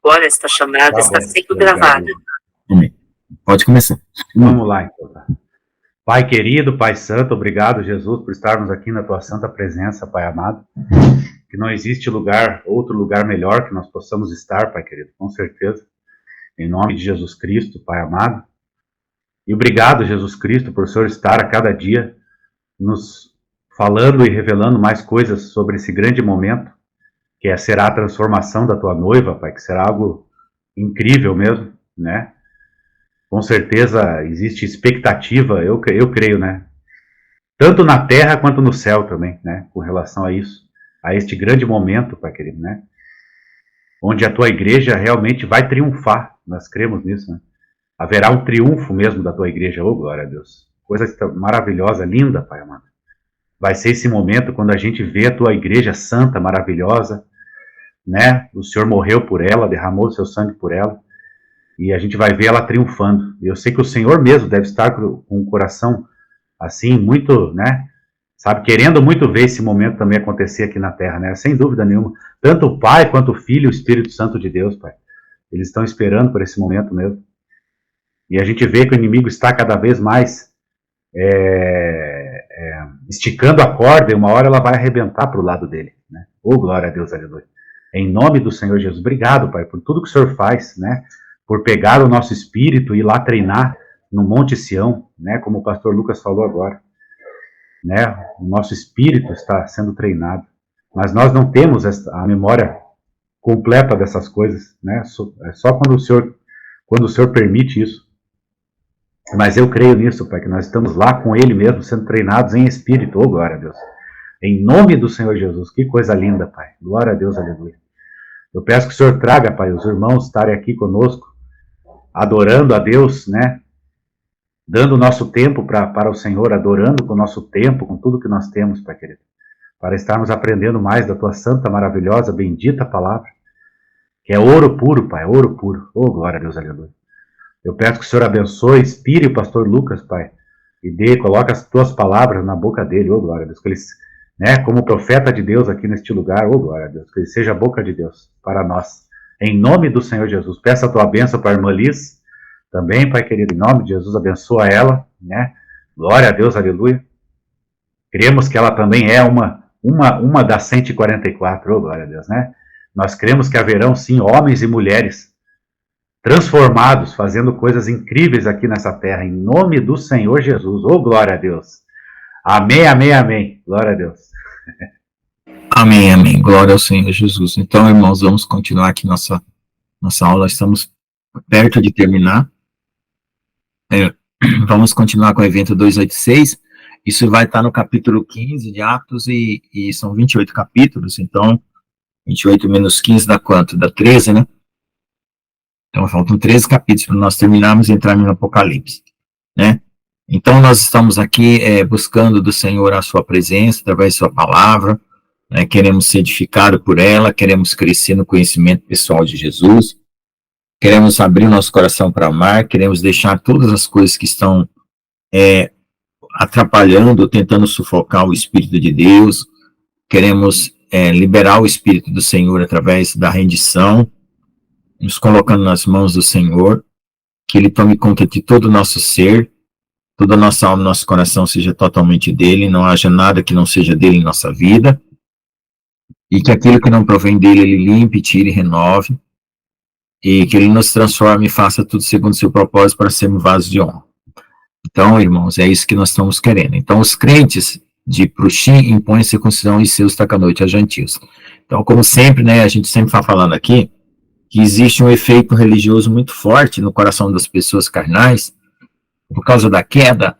Agora esta chamada está sendo gravada. Amém. Pode começar. Vamos lá, então. Pai querido, Pai santo, obrigado, Jesus, por estarmos aqui na tua santa presença, Pai amado. Que não existe outro lugar melhor que nós possamos estar, Pai querido, com certeza. Em nome de Jesus Cristo, Pai amado. E obrigado, Jesus Cristo, por o Senhor estar a cada dia nos falando e revelando mais coisas sobre esse grande momento, que será a transformação da tua noiva, Pai, que será algo incrível mesmo, né? Com certeza existe expectativa, eu creio, né? Tanto na terra quanto no céu também, né? Com relação a isso, a este grande momento, Pai querido, né? Onde a tua igreja realmente vai triunfar, nós cremos nisso, né? Haverá um triunfo mesmo da tua igreja, oh glória a Deus. Coisa maravilhosa, linda, Pai amado. Vai ser esse momento quando a gente vê a tua igreja santa, maravilhosa, né? O Senhor morreu por ela, derramou o seu sangue por ela, e a gente vai ver ela triunfando. Eu sei que o Senhor mesmo deve estar com o coração assim, muito, né? Sabe, querendo muito ver esse momento também acontecer aqui na terra, né? Sem dúvida nenhuma. Tanto o Pai quanto o Filho e o Espírito Santo de Deus, Pai. Eles estão esperando por esse momento mesmo. E a gente vê que o inimigo está cada vez mais esticando a corda, e uma hora ela vai arrebentar para o lado dele, né? Oh, glória a Deus, aleluia. Em nome do Senhor Jesus, obrigado, Pai, por tudo que o Senhor faz, né? Por pegar o nosso espírito e ir lá treinar no Monte Sião, né? Como o pastor Lucas falou agora, né? O nosso espírito está sendo treinado, mas nós não temos a memória completa dessas coisas, né? É só quando o Senhor permite isso. Mas eu creio nisso, Pai, que nós estamos lá com Ele mesmo, sendo treinados em espírito, oh glória a Deus. Em nome do Senhor Jesus, que coisa linda, Pai. Glória a Deus, aleluia. Eu peço que o Senhor traga, Pai, os irmãos estarem aqui conosco, adorando a Deus, né? Dando o nosso tempo para o Senhor, adorando com o nosso tempo, com tudo que nós temos, Pai querido. Para estarmos aprendendo mais da Tua santa, maravilhosa, bendita palavra, que é ouro puro, Pai, ouro puro. Oh, glória a Deus, aleluia. Eu peço que o Senhor abençoe, inspire o pastor Lucas, Pai, e coloque as Tuas palavras na boca dele, oh, glória a Deus, que ele, né, como profeta de Deus aqui neste lugar, oh, glória a Deus, que ele seja a boca de Deus para nós, em nome do Senhor Jesus. Peço a Tua bênção para a irmã Liz, também, Pai querido, em nome de Jesus, abençoa ela, né, glória a Deus, aleluia. Cremos que ela também é uma das 144, oh, glória a Deus, né, nós cremos que haverão, sim, homens e mulheres transformados, fazendo coisas incríveis aqui nessa terra, em nome do Senhor Jesus. Oh, glória a Deus. Amém, amém, amém. Glória a Deus. Amém, amém. Glória ao Senhor Jesus. Então, irmãos, vamos continuar aqui nossa aula. Estamos perto de terminar. Vamos continuar com o evento 286. Isso vai estar no capítulo 15 de Atos e são 28 capítulos. Então, 28 menos 15 dá quanto? Dá 13, né? Então, faltam 13 capítulos para nós terminarmos e entrarmos no Apocalipse, né? Então, nós estamos aqui buscando do Senhor a sua presença, através da sua palavra, né? Queremos ser edificados por ela, queremos crescer no conhecimento pessoal de Jesus, queremos abrir nosso coração para amar, queremos deixar todas as coisas que estão atrapalhando, tentando sufocar o Espírito de Deus, queremos liberar o Espírito do Senhor através da rendição, nos colocando nas mãos do Senhor, que Ele tome conta de todo o nosso ser, toda a nossa alma, nosso coração seja totalmente dEle, não haja nada que não seja dEle em nossa vida, e que aquilo que não provém dEle, Ele limpe, tire e renove, e que Ele nos transforme e faça tudo segundo o seu propósito para sermos vasos de honra. Então, irmãos, é isso que nós estamos querendo. Então, os crentes de Pruxim impõem a circuncisão e seus tacanoite a gentios. Então, como sempre, né, a gente sempre está falando aqui, que existe um efeito religioso muito forte no coração das pessoas carnais, por causa da queda,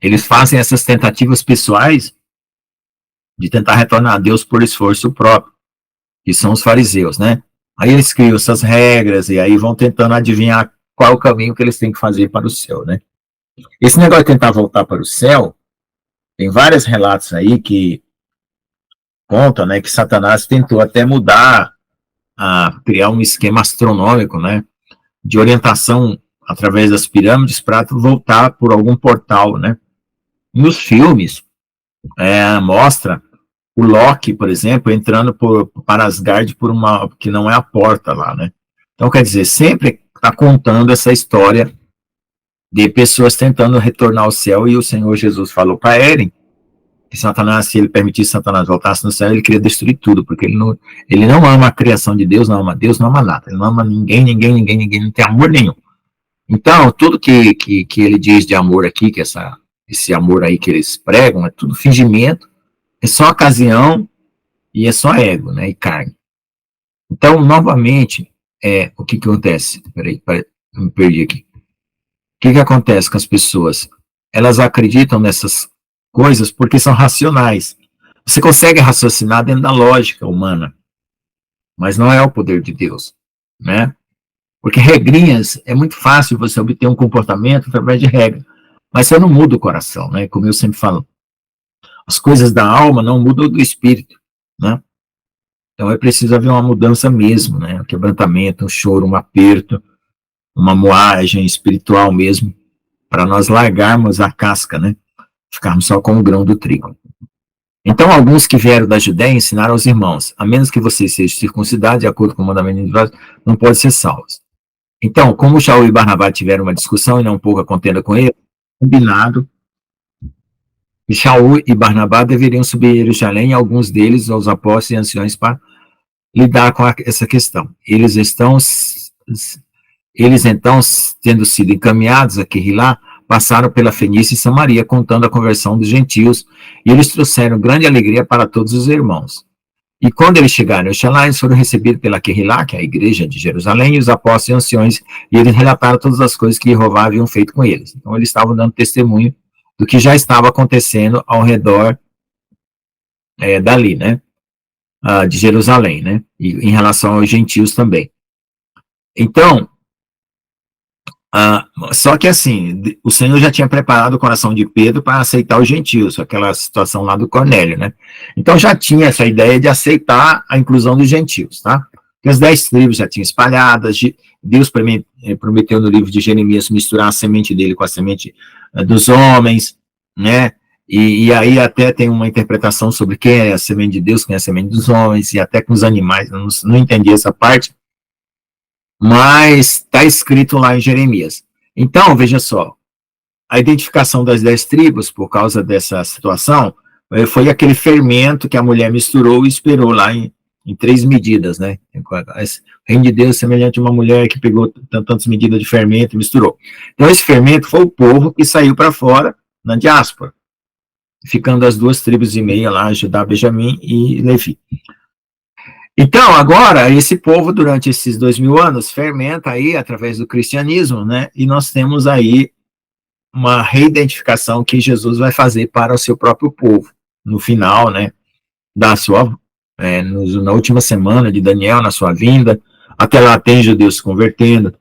eles fazem essas tentativas pessoais de tentar retornar a Deus por esforço próprio, que são os fariseus, né? Aí eles criam essas regras e aí vão tentando adivinhar qual é o caminho que eles têm que fazer para o céu, né? Esse negócio de tentar voltar para o céu, tem vários relatos aí que contam, né, que Satanás tentou até mudar, a criar um esquema astronômico, né, de orientação através das pirâmides para voltar por algum portal, né. Nos filmes, mostra o Loki, por exemplo, entrando para Asgard por uma, que não é a porta lá, né. Então, quer dizer, sempre está contando essa história de pessoas tentando retornar ao céu, e o Senhor Jesus falou para Eren que Satanás, se ele permitisse Satanás voltasse no céu, ele queria destruir tudo, porque ele não ama a criação de Deus, não ama nada, ele não ama ninguém, não tem amor nenhum. Então, tudo que ele diz de amor aqui, que esse amor aí que eles pregam, é tudo fingimento, é só ocasião e é só ego, né, e carne. Então, novamente, o que acontece? Peraí, eu me perdi aqui. O que acontece com as pessoas? Elas acreditam nessas coisas porque são racionais. Você consegue raciocinar dentro da lógica humana, mas não é o poder de Deus, né? Porque regrinhas, é muito fácil você obter um comportamento através de regra, mas você não muda o coração, né? Como eu sempre falo, as coisas da alma não mudam do espírito, né? Então é preciso haver uma mudança mesmo, né? Um quebrantamento, um choro, um aperto, uma moagem espiritual mesmo, para nós largarmos a casca, né? Ficarmos só com o grão do trigo. Então, alguns que vieram da Judéia ensinaram aos irmãos, a menos que vocês sejam circuncidados, de acordo com o mandamento de Deus, não podem ser salvos. Então, como Shaul e Barnabá tiveram uma discussão e não pouca contenda com ele, combinado, que Shaul e Barnabá deveriam subir a Jerusalém, e alguns deles, os apóstolos e anciões, para lidar com essa questão. Eles então, tendo sido encaminhados a Querilá, passaram pela Fenícia e Samaria, contando a conversão dos gentios, e eles trouxeram grande alegria para todos os irmãos. E quando eles chegaram a Xalá, eles foram recebidos pela Querilá, que é a igreja de Jerusalém, e os apóstolos e anciões, e eles relataram todas as coisas que Jeová haviam feito com eles. Então, eles estavam dando testemunho do que já estava acontecendo ao redor dali, né, de Jerusalém, né, e em relação aos gentios também. Então, só que assim, o Senhor já tinha preparado o coração de Pedro para aceitar os gentios, aquela situação lá do Cornélio, né? Então já tinha essa ideia de aceitar a inclusão dos gentios, tá? Porque as 10 tribos já tinham espalhadas, Deus prometeu no livro de Jeremias misturar a semente dele com a semente dos homens, né? E aí até tem uma interpretação sobre quem é a semente de Deus, quem é a semente dos homens, e até com os animais, eu não entendi essa parte, mas está escrito lá em Jeremias. Então, veja só, a identificação das 10 tribos, por causa dessa situação, foi aquele fermento que a mulher misturou e esperou lá em 3 medidas, né? O reino de Deus é semelhante a uma mulher que pegou tantas medidas de fermento e misturou. Então, esse fermento foi o povo que saiu para fora na diáspora, ficando as 2 tribos e meia lá, Judá, Benjamim e Levi. Então, agora, esse povo, durante esses 2000 anos, fermenta aí através do cristianismo, né? E nós temos aí uma reidentificação que Jesus vai fazer para o seu próprio povo, no final, né? Na última semana de Daniel, na sua vinda. Até lá tem judeus se convertendo,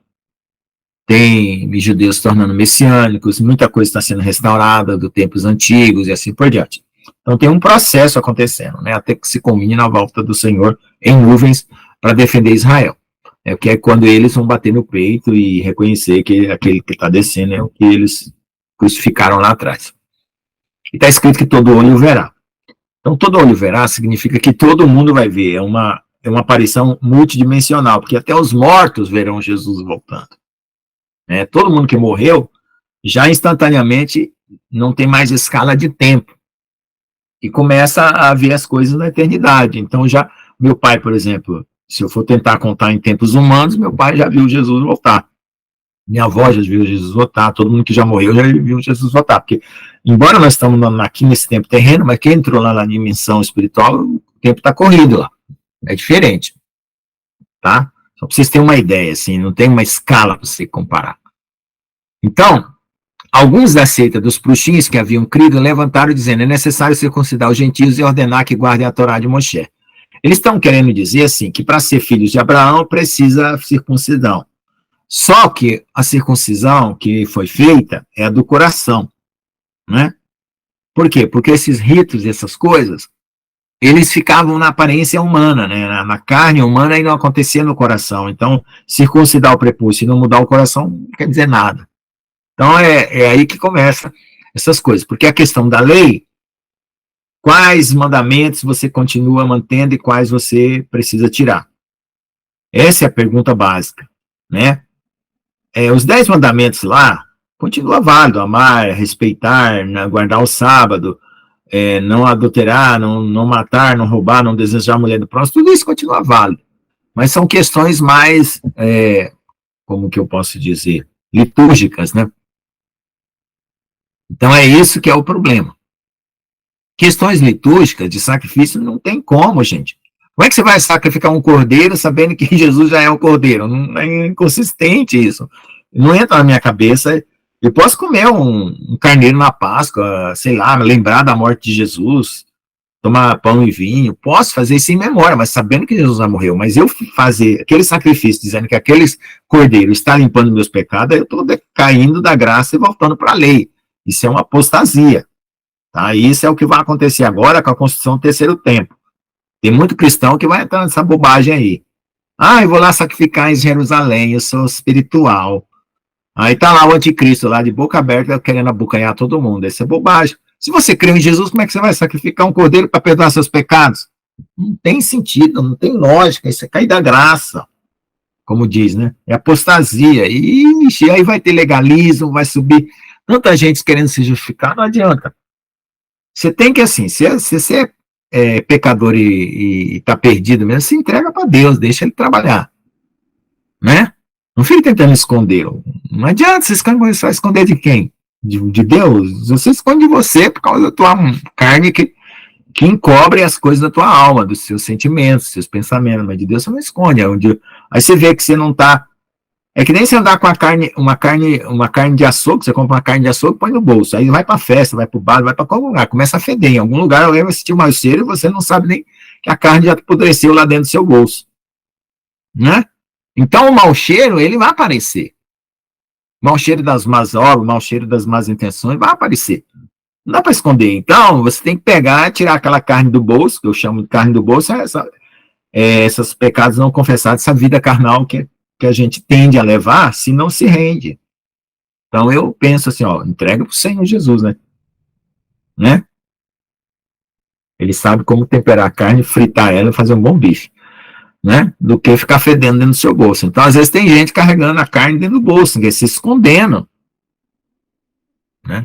tem judeus se tornando messiânicos, muita coisa está sendo restaurada dos tempos antigos e assim por diante. Então tem um processo acontecendo, né, até que se culmine na volta do Senhor em nuvens para defender Israel. Que é quando eles vão bater no peito e reconhecer que aquele que está descendo é o que eles crucificaram lá atrás. E está escrito que todo olho verá. Então todo olho verá significa que todo mundo vai ver, é uma aparição multidimensional, porque até os mortos verão Jesus voltando. Todo mundo que morreu, já instantaneamente não tem mais escala de tempo. E começa a ver as coisas na eternidade. Então, já, meu pai, por exemplo, se eu for tentar contar em tempos humanos, meu pai já viu Jesus voltar. Minha avó já viu Jesus voltar, todo mundo que já morreu já viu Jesus voltar. Porque, embora nós estamos aqui nesse tempo terreno, mas quem entrou lá na dimensão espiritual, o tempo está corrido lá. É diferente. Tá? Só para vocês terem uma ideia, assim, não tem uma escala para você comparar. Então, alguns da seita dos pruxins que haviam crido levantaram dizendo, é necessário circuncidar os gentios e ordenar que guardem a Torá de Moshe. Eles estão querendo dizer assim, que para ser filhos de Abraão precisa circuncisão. Só que a circuncisão que foi feita é a do coração, né? Por quê? Porque esses ritos e essas coisas, eles ficavam na aparência humana, né? Na carne humana, e não acontecia no coração. Então, circuncidar o prepúcio e não mudar o coração não quer dizer nada. Então, é aí que começa essas coisas. Porque a questão da lei, quais mandamentos você continua mantendo e quais você precisa tirar. Essa é a pergunta básica, né? Os 10 mandamentos lá, continua válido: amar, respeitar, guardar o sábado, não adulterar, não matar, não roubar, não desejar a mulher do próximo, tudo isso continua válido. Mas são questões mais, como que eu posso dizer, litúrgicas, né? Então é isso que é o problema. Questões litúrgicas de sacrifício não tem como, gente. Como é que você vai sacrificar um cordeiro sabendo que Jesus já é o cordeiro? Não é inconsistente isso. Não entra na minha cabeça. Eu posso comer um carneiro na Páscoa, sei lá, lembrar da morte de Jesus, tomar pão e vinho, posso fazer isso em memória, mas sabendo que Jesus já morreu. Mas eu fazer aquele sacrifício dizendo que aquele cordeiro está limpando meus pecados, eu estou caindo da graça e voltando para a lei. Isso é uma apostasia. Tá? Isso é o que vai acontecer agora com a construção do terceiro templo. Tem muito cristão que vai entrar nessa bobagem aí. Eu vou lá sacrificar em Jerusalém, eu sou espiritual. Aí tá lá o anticristo, lá de boca aberta, querendo abocanhar todo mundo. Isso é bobagem. Se você crê em Jesus, como é que você vai sacrificar um cordeiro para perdoar seus pecados? Não tem sentido, não tem lógica. Isso é cair da graça, como diz, né? É apostasia. E aí vai ter legalismo, vai subir tanta gente querendo se justificar, não adianta. Você tem que, assim, se você é pecador e está perdido mesmo, se entrega para Deus, deixa ele trabalhar, né? Não fique tentando esconder. Não adianta, você vai esconder de quem? De Deus? Você esconde de você por causa da tua carne que encobre as coisas da tua alma, dos seus sentimentos, dos seus pensamentos, mas de Deus você não esconde. Aí você vê que você não está. É que nem você andar com uma carne de açougue, você compra uma carne de açougue e põe no bolso, aí vai para festa, vai para o bar, vai para qualquer lugar, começa a feder, em algum lugar alguém vai sentir o mau cheiro e você não sabe nem que a carne já apodreceu lá dentro do seu bolso, né? Então o mau cheiro, ele vai aparecer, o mau cheiro das más obras, o mau cheiro das más intenções vai aparecer, não dá para esconder. Então você tem que pegar, tirar aquela carne do bolso, que eu chamo de carne do bolso, esses pecados não confessados, essa vida carnal que a gente tende a levar se não se rende. Então eu penso assim, entrega para o Senhor Jesus, né? Ele sabe como temperar a carne, fritar ela e fazer um bom bife, né? Do que ficar fedendo dentro do seu bolso. Então, às vezes, tem gente carregando a carne dentro do bolso, se escondendo, né?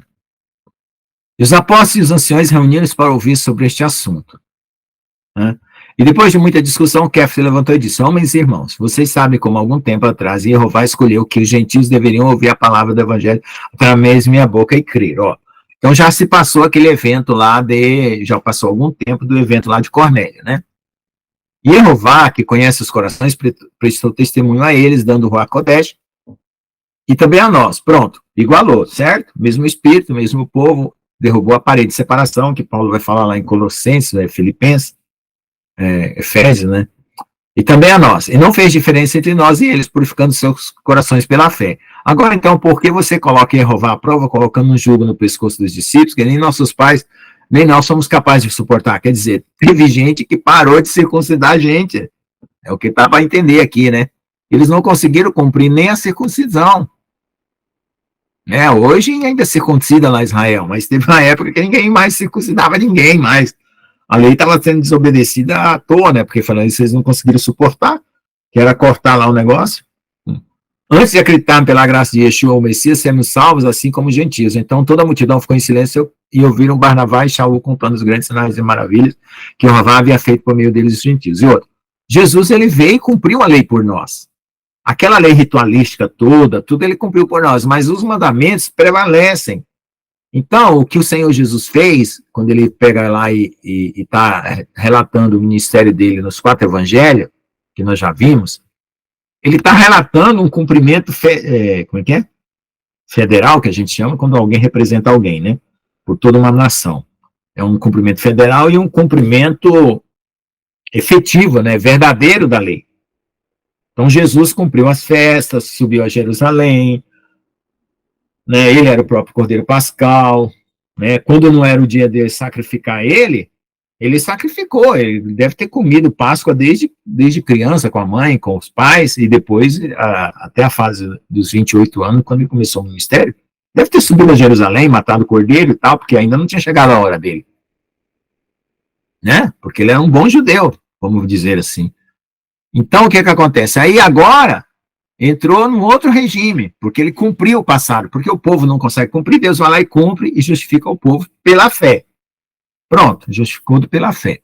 E os apóstolos e os anciões reuniram-se para ouvir sobre este assunto, né? E depois de muita discussão, Kéfas se levantou e disse: homens e irmãos, vocês sabem como algum tempo atrás Jeová escolheu que os gentios deveriam ouvir a palavra do evangelho através de minha boca e crer. Então já se passou aquele evento lá já passou algum tempo do evento lá de Cornélio, né? E Jeová, que conhece os corações, prestou testemunho a eles, dando o Ruach Kodesh, e também a nós. Pronto, igualou, certo? Mesmo espírito, mesmo povo, derrubou a parede de separação, que Paulo vai falar lá em Colossenses, Filipenses, Efésios, né? E também a nós. E não fez diferença entre nós e eles, purificando seus corações pela fé. Agora, então, por que você coloca Jeová à prova, colocando um jugo no pescoço dos discípulos, que nem nossos pais, nem nós somos capazes de suportar? Quer dizer, teve gente que parou de circuncidar a gente. É o que está para entender aqui, né? Eles não conseguiram cumprir nem a circuncisão. Hoje ainda circuncida lá em Israel, mas teve uma época que ninguém mais circuncidava ninguém mais. A lei estava sendo desobedecida à toa, né? Porque falando, vocês não conseguiram suportar, que era cortar lá o negócio. Antes de acreditar pela graça de Yeshua, o Messias, sermos salvos, assim como os gentios. Então toda a multidão ficou em silêncio e ouviram Barnabá e Shaul contando os grandes sinais e maravilhas que Jeová havia feito por meio deles os gentios. E outro, Jesus, ele veio e cumpriu a lei por nós. Aquela lei ritualística toda, tudo ele cumpriu por nós, mas os mandamentos prevalecem. Então, o que o Senhor Jesus fez, quando ele pega lá e está relatando o ministério dele nos 4 evangelhos, que nós já vimos, ele está relatando um cumprimento, federal, que a gente chama, quando alguém representa alguém, né? Por toda uma nação. É um cumprimento federal e um cumprimento efetivo, né? Verdadeiro da lei. Então, Jesus cumpriu as festas, subiu a Jerusalém, né? Ele era o próprio Cordeiro Pascal, né? Quando não era o dia de sacrificar ele sacrificou, ele deve ter comido Páscoa desde criança, com a mãe, com os pais, e depois, até a fase dos 28 anos, quando ele começou o ministério, deve ter subido a Jerusalém, matado o cordeiro e tal, porque ainda não tinha chegado a hora dele, né? Porque ele era um bom judeu, vamos dizer assim. Então, o que acontece? Aí agora entrou num outro regime, porque ele cumpriu o passado, porque o povo não consegue cumprir, Deus vai lá e cumpre e justifica o povo pela fé. Pronto, justificado pela fé.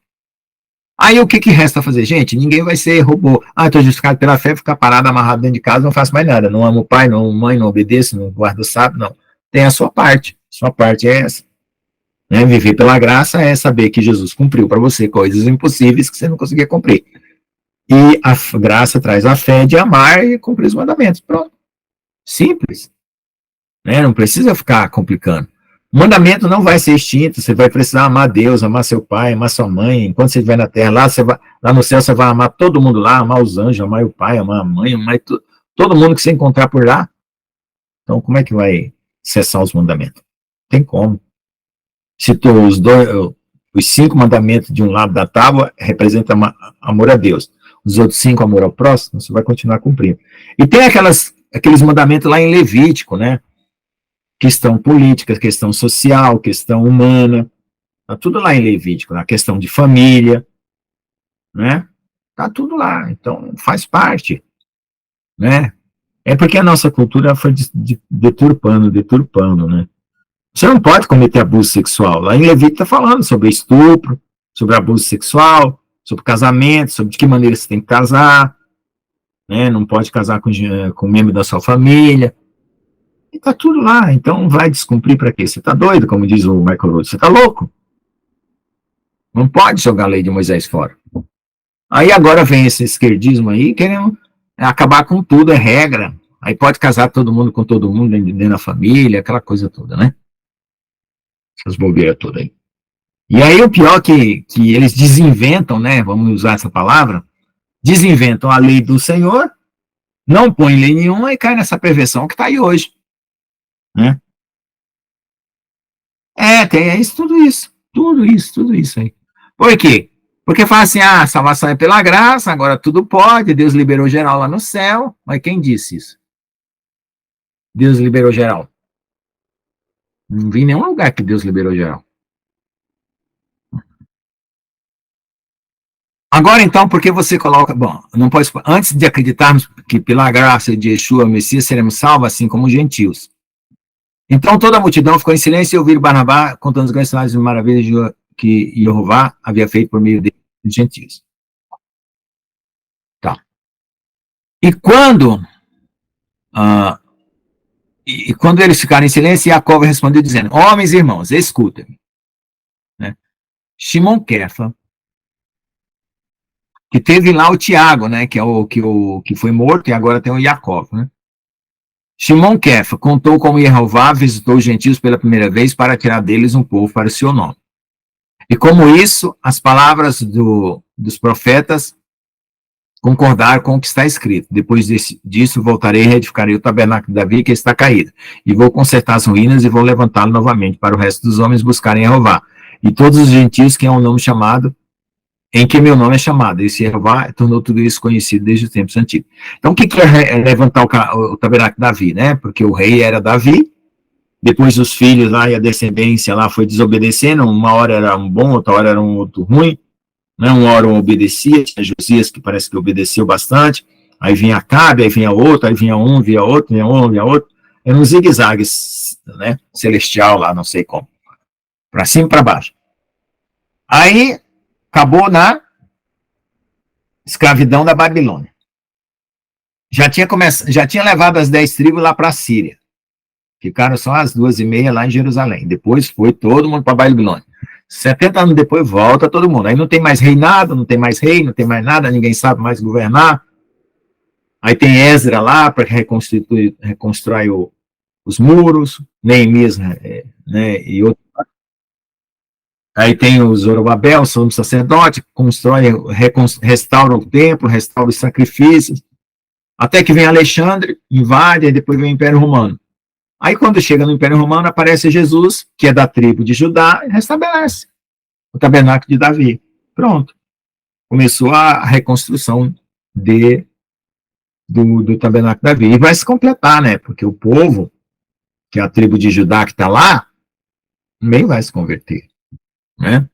Aí o que resta fazer? Gente, ninguém vai ser robô. Estou justificado pela fé, ficar parado, amarrado dentro de casa, não faço mais nada. Não amo o pai, não amo a mãe, não obedeço, não guardo o sábado, não. Tem a sua parte. Sua parte é essa. Né? Viver pela graça é saber que Jesus cumpriu para você coisas impossíveis que você não conseguia cumprir. E a graça traz a fé de amar e cumprir os mandamentos. Pronto. Simples. Né? Não precisa ficar complicando. O mandamento não vai ser extinto, você vai precisar amar Deus, amar seu pai, amar sua mãe. Enquanto você estiver na terra, lá no céu você vai amar todo mundo lá, amar os anjos, amar o pai, amar a mãe, amar todo mundo que você encontrar por lá. Então, como é que vai cessar os mandamentos? Tem como. Se os 5 mandamentos de um lado da tábua representam amor a Deus, os outros 5 amor ao próximo, você vai continuar cumprindo. E tem aqueles mandamentos lá em Levítico, né? Questão política, questão social, questão humana, tá tudo lá em Levítico, a questão de família, né? Tá tudo lá, então faz parte, né? É porque a nossa cultura foi deturpando, né? Você não pode cometer abuso sexual. Lá em Levítico está falando sobre estupro, sobre abuso sexual, sobre casamento, sobre de que maneira você tem que casar, né? Não pode casar com um membro da sua família. E tá tudo lá, então vai descumprir para quê? Você tá doido, como diz o Michael Rhodes, você tá louco? Não pode jogar a lei de Moisés fora. Aí agora vem esse esquerdismo aí, querendo acabar com tudo, é regra. Aí pode casar todo mundo com todo mundo dentro da família, aquela coisa toda, né? Essas bobeiras todas aí. E aí o pior que eles desinventam, né? Vamos usar essa palavra, desinventam a lei do Senhor, não põe lei nenhuma e cai nessa perversão que está aí hoje. Né? Tem tudo isso aí. Por quê? Porque fala assim, a salvação é pela graça, agora tudo pode, Deus liberou geral lá no céu, mas quem disse isso? Deus liberou geral. Não vi em nenhum lugar que Deus liberou geral. Agora então, por que você coloca, não pode, antes de acreditarmos que pela graça de Yeshua, o Messias, seremos salvos, assim como os gentios. Então toda a multidão ficou em silêncio e ouviram Barnabá contando os grandes sinais e maravilhas que Jeová havia feito por meio dos gentios. Tá. E quando eles ficaram em silêncio, Jacó respondeu dizendo, homens e irmãos, escutem. Né? Shimon Kefa, que teve lá o Tiago, né, que foi morto, e agora tem o Jacó, né? Shimon Kefa contou como Jeová visitou os gentios pela primeira vez para tirar deles um povo para o seu nome. E como isso, as palavras dos profetas concordaram com o que está escrito. Depois disso, voltarei e reedificarei o tabernáculo de Davi, que está caído. E vou consertar as ruínas e vou levantá-lo novamente para o resto dos homens buscarem Jeová. E todos os gentios que é um nome chamado, em que meu nome é chamado. Esse Jeová tornou tudo isso conhecido desde os tempos antigos. Então, o que é levantar o tabernáculo de Davi, né? Porque o rei era Davi, depois os filhos lá e a descendência lá foi desobedecendo, uma hora era um bom, outra hora era um outro ruim, né? Uma hora um obedecia, tinha Josias que parece que obedeceu bastante, aí vinha Acabe, aí vinha outro, aí vinha um, vinha outro, vinha um, vinha outro, era um zigue-zague, né? Celestial lá, não sei como, para cima e para baixo. Aí acabou na escravidão da Babilônia. Já tinha levado as 10 tribos lá para a Síria. Ficaram só as 2,5 lá em Jerusalém. Depois foi todo mundo para a Babilônia. 70 anos depois volta todo mundo. Aí não tem mais reinado, não tem mais rei, não tem mais nada, ninguém sabe mais governar. Aí tem Esdra lá para reconstruir os muros, Neemias, né, e outros. Aí tem o Zorobabel, sumo sacerdote, restaura o templo, restaura os sacrifícios, até que vem Alexandre, invade, e depois vem o Império Romano. Aí quando chega no Império Romano, aparece Jesus, que é da tribo de Judá, e restabelece o tabernáculo de Davi. Pronto. Começou a reconstrução do tabernáculo de Davi. E vai se completar, né? Porque o povo, que é a tribo de Judá que está lá, também vai se converter. Né?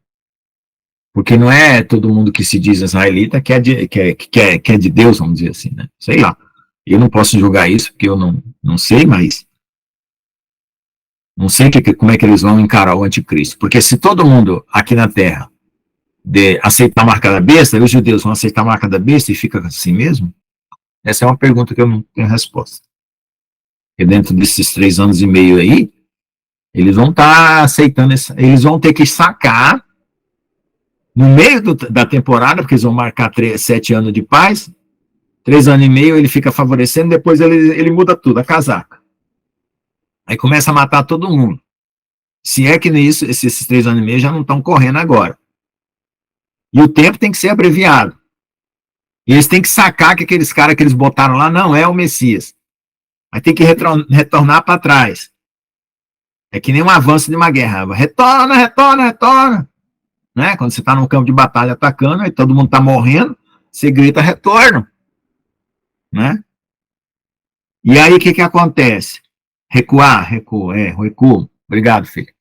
Porque não é todo mundo que se diz israelita que é de Deus, vamos dizer assim, né? Sei lá. Eu não posso julgar isso, porque eu não sei, mas não sei como é que eles vão encarar o anticristo. Porque se todo mundo aqui na Terra aceitar a marca da besta, os judeus vão aceitar a marca da besta e fica assim mesmo? Essa é uma pergunta que eu não tenho resposta. Porque dentro desses 3 anos e meio aí, eles vão estar aceitando, eles vão ter que sacar no meio da temporada, porque eles vão marcar 7 anos de paz, 3 anos e meio ele fica favorecendo, depois ele muda tudo, a casaca. Aí começa a matar todo mundo. Se é que nisso, esses 3 anos e meio já não estão correndo agora. E o tempo tem que ser abreviado. E eles têm que sacar que aqueles caras que eles botaram lá não é o Messias. Aí tem que retornar para trás. É que nem um avanço de uma guerra. Retorna, retorna, retorna. Né? Quando você está num campo de batalha atacando, aí todo mundo está morrendo, você grita retorno. Né? E aí o que acontece? Recuar, recuo. Obrigado, filho.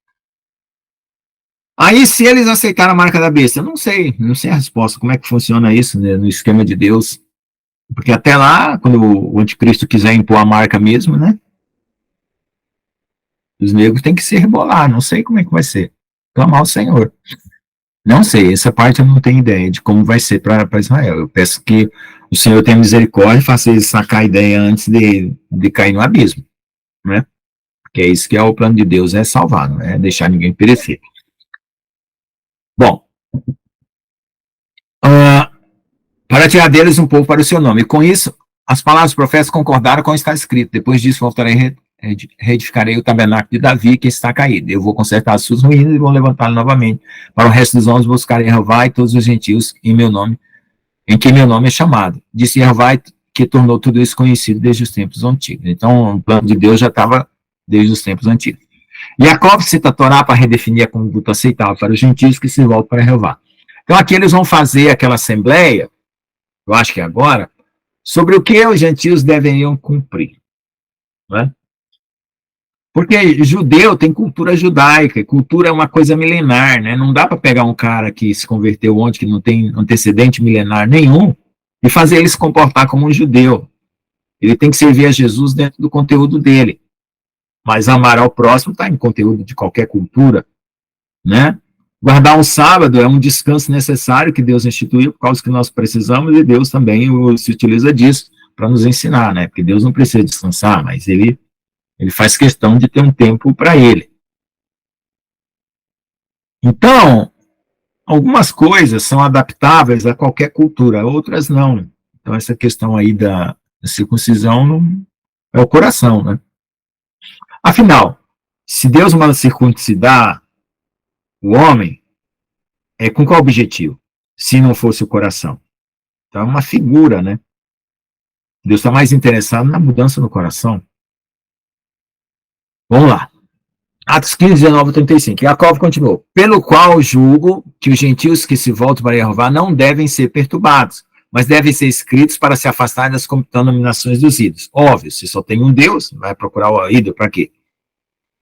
Aí, se eles aceitaram a marca da besta, eu não sei a resposta, como é que funciona isso, né, no esquema de Deus. Porque até lá, quando o anticristo quiser impor a marca mesmo, né, os negros têm que se rebolar, não sei como é que vai ser. Clamar ao Senhor. Não sei, essa parte eu não tenho ideia de como vai ser para Israel. Eu peço que o Senhor tenha misericórdia e faça eles sacar a ideia antes de cair no abismo, né? Porque é isso que é o plano de Deus, é salvar, não é deixar ninguém perecer. Bom, para tirar deles um povo para o seu nome. E com isso, as palavras dos profetas concordaram com o que está escrito. Depois disso, voltarei e reedificarei o tabernáculo de Davi, que está caído. Eu vou consertar as suas ruínas e vou levantá-lo novamente. Para o resto dos homens, buscarei Jeová e todos os gentios em que meu nome é chamado. Disse Jeová, que tornou tudo isso conhecido desde os tempos antigos. Então, o plano de Deus já estava desde os tempos antigos. Jacó cita a Torá para redefinir a conduta aceitável para os gentios que se voltam para Jeová. Então, aqui eles vão fazer aquela assembleia, eu acho que agora, sobre o que os gentios deveriam cumprir. Né? Porque judeu tem cultura judaica, e cultura é uma coisa milenar, né? Não dá para pegar um cara que se converteu ontem, que não tem antecedente milenar nenhum, e fazer ele se comportar como um judeu. Ele tem que servir a Jesus dentro do conteúdo dele. Mas amar ao próximo está em conteúdo de qualquer cultura, né? Guardar um sábado é um descanso necessário que Deus instituiu por causa que nós precisamos, e Deus também se utiliza disso para nos ensinar, né? Porque Deus não precisa descansar, mas ele faz questão de ter um tempo para ele. Então, algumas coisas são adaptáveis a qualquer cultura, outras não. Então, essa questão aí da circuncisão não é o coração, né? Afinal, se Deus manda circuncidar o homem, com qual objetivo? Se não fosse o coração. Então, é uma figura, né? Deus está mais interessado na mudança no coração. Vamos lá. Atos 15, 19, 35. Jacó continuou. Pelo qual julgo que os gentios que se voltam para Jeová não devem ser perturbados, mas devem ser escritos para se afastar das contaminações dos ídolos. Óbvio, se só tem um Deus, vai procurar o ídolo para quê?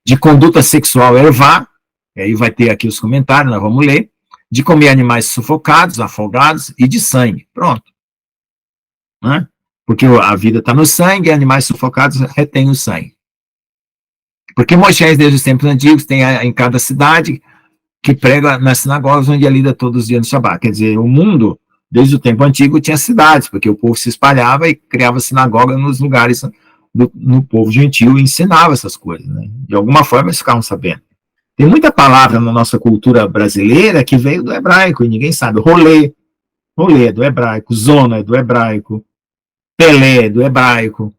De conduta sexual ervá, e aí vai ter aqui os comentários, nós vamos ler. De comer animais sufocados, afogados e de sangue. Pronto. Né? Porque a vida está no sangue, animais sufocados retêm o sangue. Porque Moisés, desde os tempos antigos, tem em cada cidade que prega nas sinagogas onde é lida todos os dias no Shabat. Quer dizer, o mundo, desde o tempo antigo, tinha cidades, porque o povo se espalhava e criava sinagoga nos lugares no povo gentil e ensinava essas coisas. Né? De alguma forma, eles ficavam sabendo. Tem muita palavra na nossa cultura brasileira que veio do hebraico, e ninguém sabe. Rolê é do hebraico, zona é do hebraico, Pelé é do hebraico.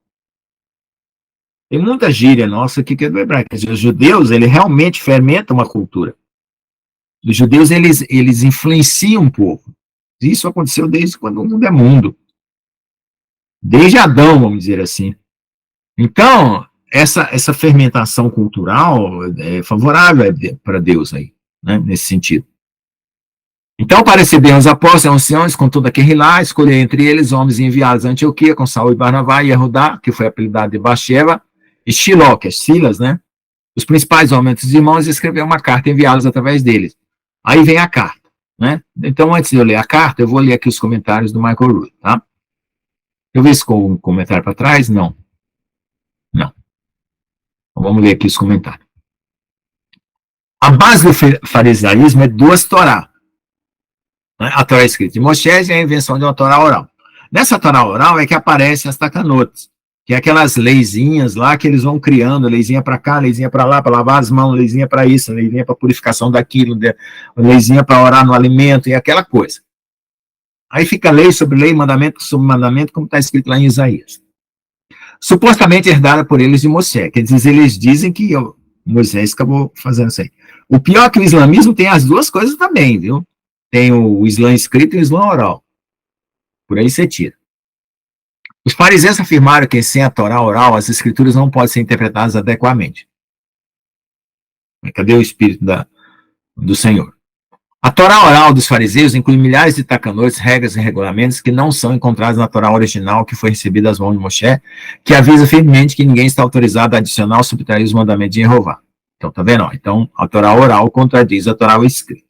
Tem muita gíria nossa que é do hebraico. Quer dizer, os judeus, ele realmente fermentam uma cultura. Os judeus, eles influenciam o povo. Isso aconteceu desde quando o mundo é mundo. Desde Adão, vamos dizer assim. Então, essa fermentação cultural é favorável para Deus aí, né, nesse sentido. Então, para receber os apóstolos e anciãos com toda aquele lá, escolher entre eles homens enviados a Antioquia, com Saul e Barnabá e Yehudá, que foi apelidado de Bathsheba, e Shiló, que é Silas, né? Os principais homens dos irmãos, escreveu uma carta enviados através deles. Aí vem a carta, né? Então, antes de eu ler a carta, eu vou ler aqui os comentários do Michael Rood, tá? Eu vi se com um comentário para trás, não. Não. Então, vamos ler aqui os comentários. A base do farisaísmo é duas Torá. Né? A Torá escrita de Moisés e a invenção de uma Torá oral. Nessa Torá oral é que aparecem as takanotes, que é aquelas leizinhas lá que eles vão criando, leizinha para cá, leizinha para lá, para lavar as mãos, leizinha para isso, leizinha para purificação daquilo, leizinha para orar no alimento e aquela coisa. Aí fica lei sobre lei, mandamento sobre mandamento, como está escrito lá em Isaías. Supostamente herdada por eles de Moisés, quer dizer, eles dizem que Moisés acabou fazendo isso aí. O pior é que o islamismo tem as duas coisas também, viu? Tem o Islã escrito e o Islã oral. Por aí você tira. Os fariseus afirmaram que sem a Torá oral, as escrituras não podem ser interpretadas adequadamente. Cadê o Espírito do Senhor? A Torá oral dos fariseus inclui milhares de takanotes, regras e regulamentos que não são encontrados na Torá original que foi recebida das mãos de Moshe, que avisa firmemente que ninguém está autorizado a adicionar ou subtrair os mandamentos de Jeová. Então, tá vendo? Então, a Torá oral contradiz a Torá escrita.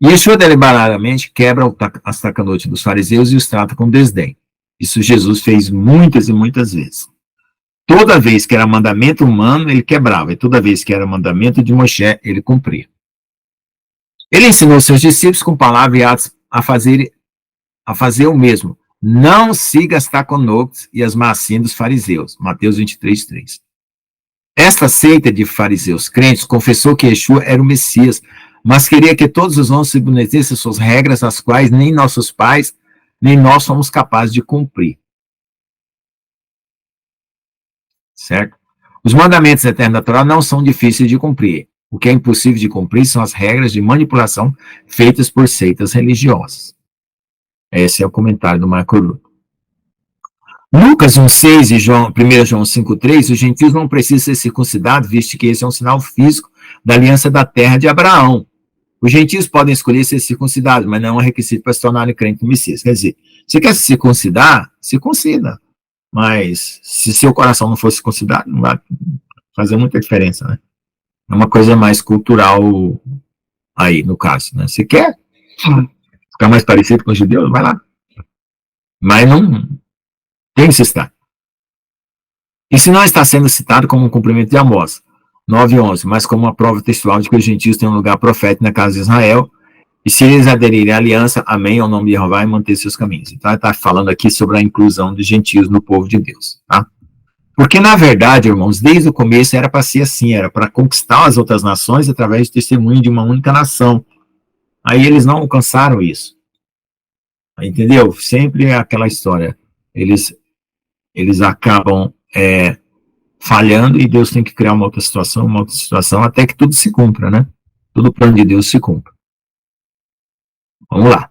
Yeshua deliberadamente quebra as takanotes dos fariseus e os trata com desdém. Isso Jesus fez muitas e muitas vezes. Toda vez que era mandamento humano, ele quebrava, e toda vez que era mandamento de Moshe, ele cumpria. Ele ensinou seus discípulos com palavras e atos a fazer o mesmo. Não siga as taconotes e as massinhas dos fariseus. Mateus 23:3. Esta seita de fariseus crentes confessou que Yeshua era o Messias, mas queria que todos os homens submetessem suas regras, as quais nem nossos pais, nem nós somos capazes de cumprir. Certo? Os mandamentos eternos da Torá não são difíceis de cumprir. O que é impossível de cumprir são as regras de manipulação feitas por seitas religiosas. Esse é o comentário do Marco Aurélio. Lucas 1,6 e 1 João 5,3, os gentios não precisam ser circuncidados, visto que esse é um sinal físico da aliança da terra de Abraão. Os gentios podem escolher ser circuncidados, mas não é um requisito para se tornarem crentes no Messias. Quer dizer, você quer se circuncidar? Circuncida. Mas se seu coração não for circuncidado, não vai fazer muita diferença, né? É uma coisa mais cultural aí, no caso, né? Você quer ficar mais parecido com os judeus? Vai lá. Mas não tem que se citar. E se não está sendo citado como um cumprimento de Amós 9:11, mas como uma prova textual de que os gentios têm um lugar profético na casa de Israel, e se eles aderirem à aliança, amém, ao nome de Jeová, e manter seus caminhos. Então, ele está falando aqui sobre a inclusão dos gentios no povo de Deus, tá? Porque, na verdade, irmãos, desde o começo era para ser assim, era para conquistar as outras nações através do testemunho de uma única nação. Aí eles não alcançaram isso. Entendeu? Sempre é aquela história. Eles acabam falhando e Deus tem que criar uma outra situação, até que tudo se cumpra, né? Todo o plano de Deus se cumpra. Vamos lá.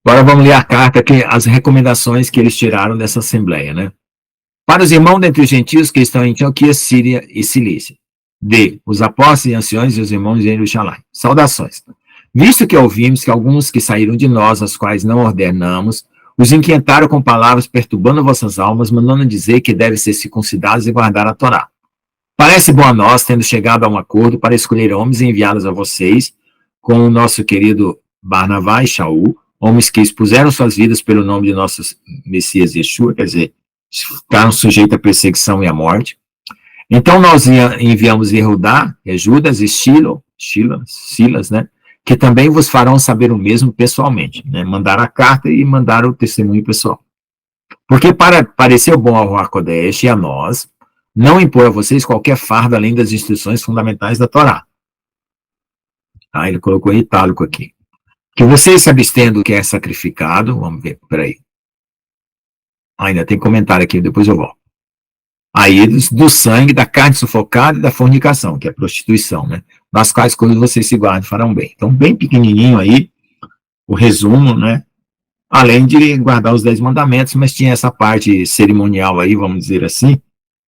Agora vamos ler a carta, as recomendações que eles tiraram dessa assembleia, né? Para os irmãos dentre os gentios que estão em Antioquia, Síria e Cilícia. D. Os apóstolos e anciões e os irmãos de Jerusalém. Saudações. Visto que ouvimos que alguns que saíram de nós, as quais não ordenamos, os inquietaram com palavras perturbando vossas almas, mandando dizer que devem ser circuncidados e guardar a Torá. Parece bom a nós, tendo chegado a um acordo para escolher homens enviados a vocês, com o nosso querido Barnabá e Shaul, homens que expuseram suas vidas pelo nome de nosso Messias Yeshua, quer dizer, ficaram sujeitos à perseguição e à morte. Então nós enviamos Yehudá, Judas e Silas, né, que também vos farão saber o mesmo pessoalmente, né, mandaram a carta e mandaram o testemunho pessoal. Porque para parecer bom ao Ruach Kodesh e a nós, não impor a vocês qualquer fardo além das instruções fundamentais da Torá. Ah, ele colocou em itálico aqui. Que vocês se abstenham do que é sacrificado, vamos ver, peraí. Ainda tem comentário aqui, depois eu volto. Aí, do sangue, da carne sufocada e da fornicação, que é a prostituição, né? Das quais coisas vocês se guardem e farão bem. Então, bem pequenininho aí, o resumo, né? Além de guardar os 10 mandamentos, mas tinha essa parte cerimonial aí, vamos dizer assim,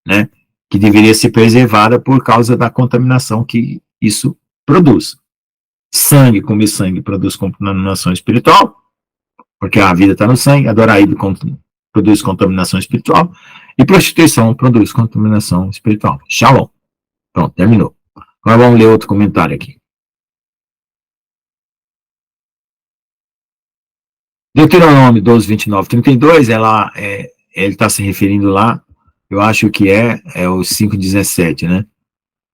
né? Que deveria ser preservada por causa da contaminação que isso produz. Sangue, comer sangue, produz contaminação espiritual, porque a vida está no sangue, adorar ídolo produz contaminação espiritual, e prostituição produz contaminação espiritual. Shalom. Pronto, terminou. Agora vamos ler outro comentário aqui. Deuteronômio 12, 29, 32, ele está se referindo lá, eu acho que é o 5,17, né?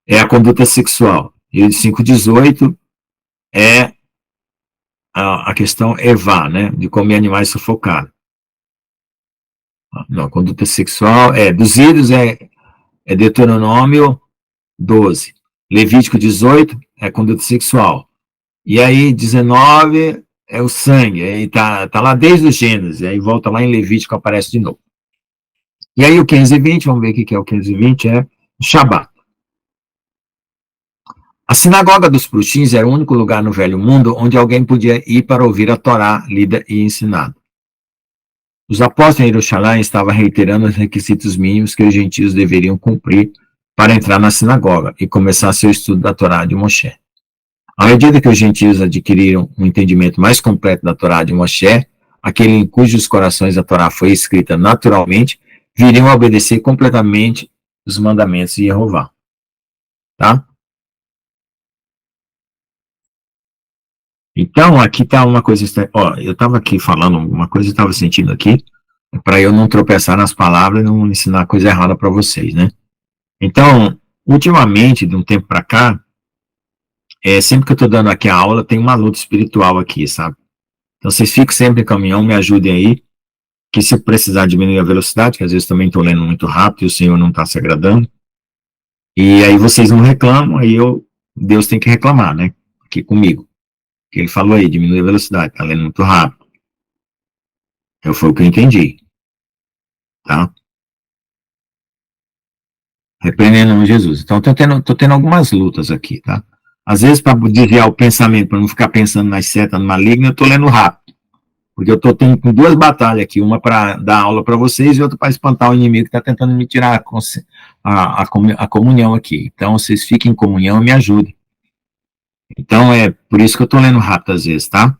É a conduta sexual. E o 5,18 é a questão Evá, né? De comer animais sufocados. Não, a conduta sexual dos ídolos é Deuteronômio 12. Levítico 18 é conduta sexual. E aí 19 é o sangue. Aí tá lá desde o Gênesis. E aí volta lá em Levítico, aparece de novo. E aí o 520, vamos ver o que é o 520, é o Shabat. A sinagoga dos Pruxins era o único lugar no Velho Mundo onde alguém podia ir para ouvir a Torá lida e ensinada. Os apóstolos em Jerusalém estavam reiterando os requisitos mínimos que os gentios deveriam cumprir para entrar na sinagoga e começar seu estudo da Torá de Moshe. À medida que os gentios adquiriram um entendimento mais completo da Torá de Moshe, aquele em cujos corações a Torá foi escrita naturalmente, viriam a obedecer completamente os mandamentos de Jeová. Tá? Então, aqui está uma coisa... eu estava aqui falando uma coisa, eu estava sentindo aqui, para eu não tropeçar nas palavras e não ensinar coisa errada para vocês, né? Então, ultimamente, de um tempo para cá, sempre que eu estou dando aqui a aula, tem uma luta espiritual aqui, sabe? Então, vocês ficam sempre em caminhão, me ajudem aí, que se precisar diminuir a velocidade, que às vezes também estou lendo muito rápido e o Senhor não está se agradando, e aí vocês não reclamam, aí Deus tem que reclamar, né? Aqui comigo. Que ele falou aí, diminui a velocidade, tá lendo muito rápido. Foi o que eu entendi. Tá? Repreendendo Jesus. Então, tô tendo algumas lutas aqui, tá? Às vezes, para desviar o pensamento, para não ficar pensando nas setas malignas, eu tô lendo rápido. Porque eu tô tendo duas batalhas aqui, uma para dar aula para vocês e outra para espantar o inimigo que está tentando me tirar a comunhão aqui. Então, vocês fiquem em comunhão e me ajudem. Então, é por isso que eu tô lendo rápido às vezes, tá?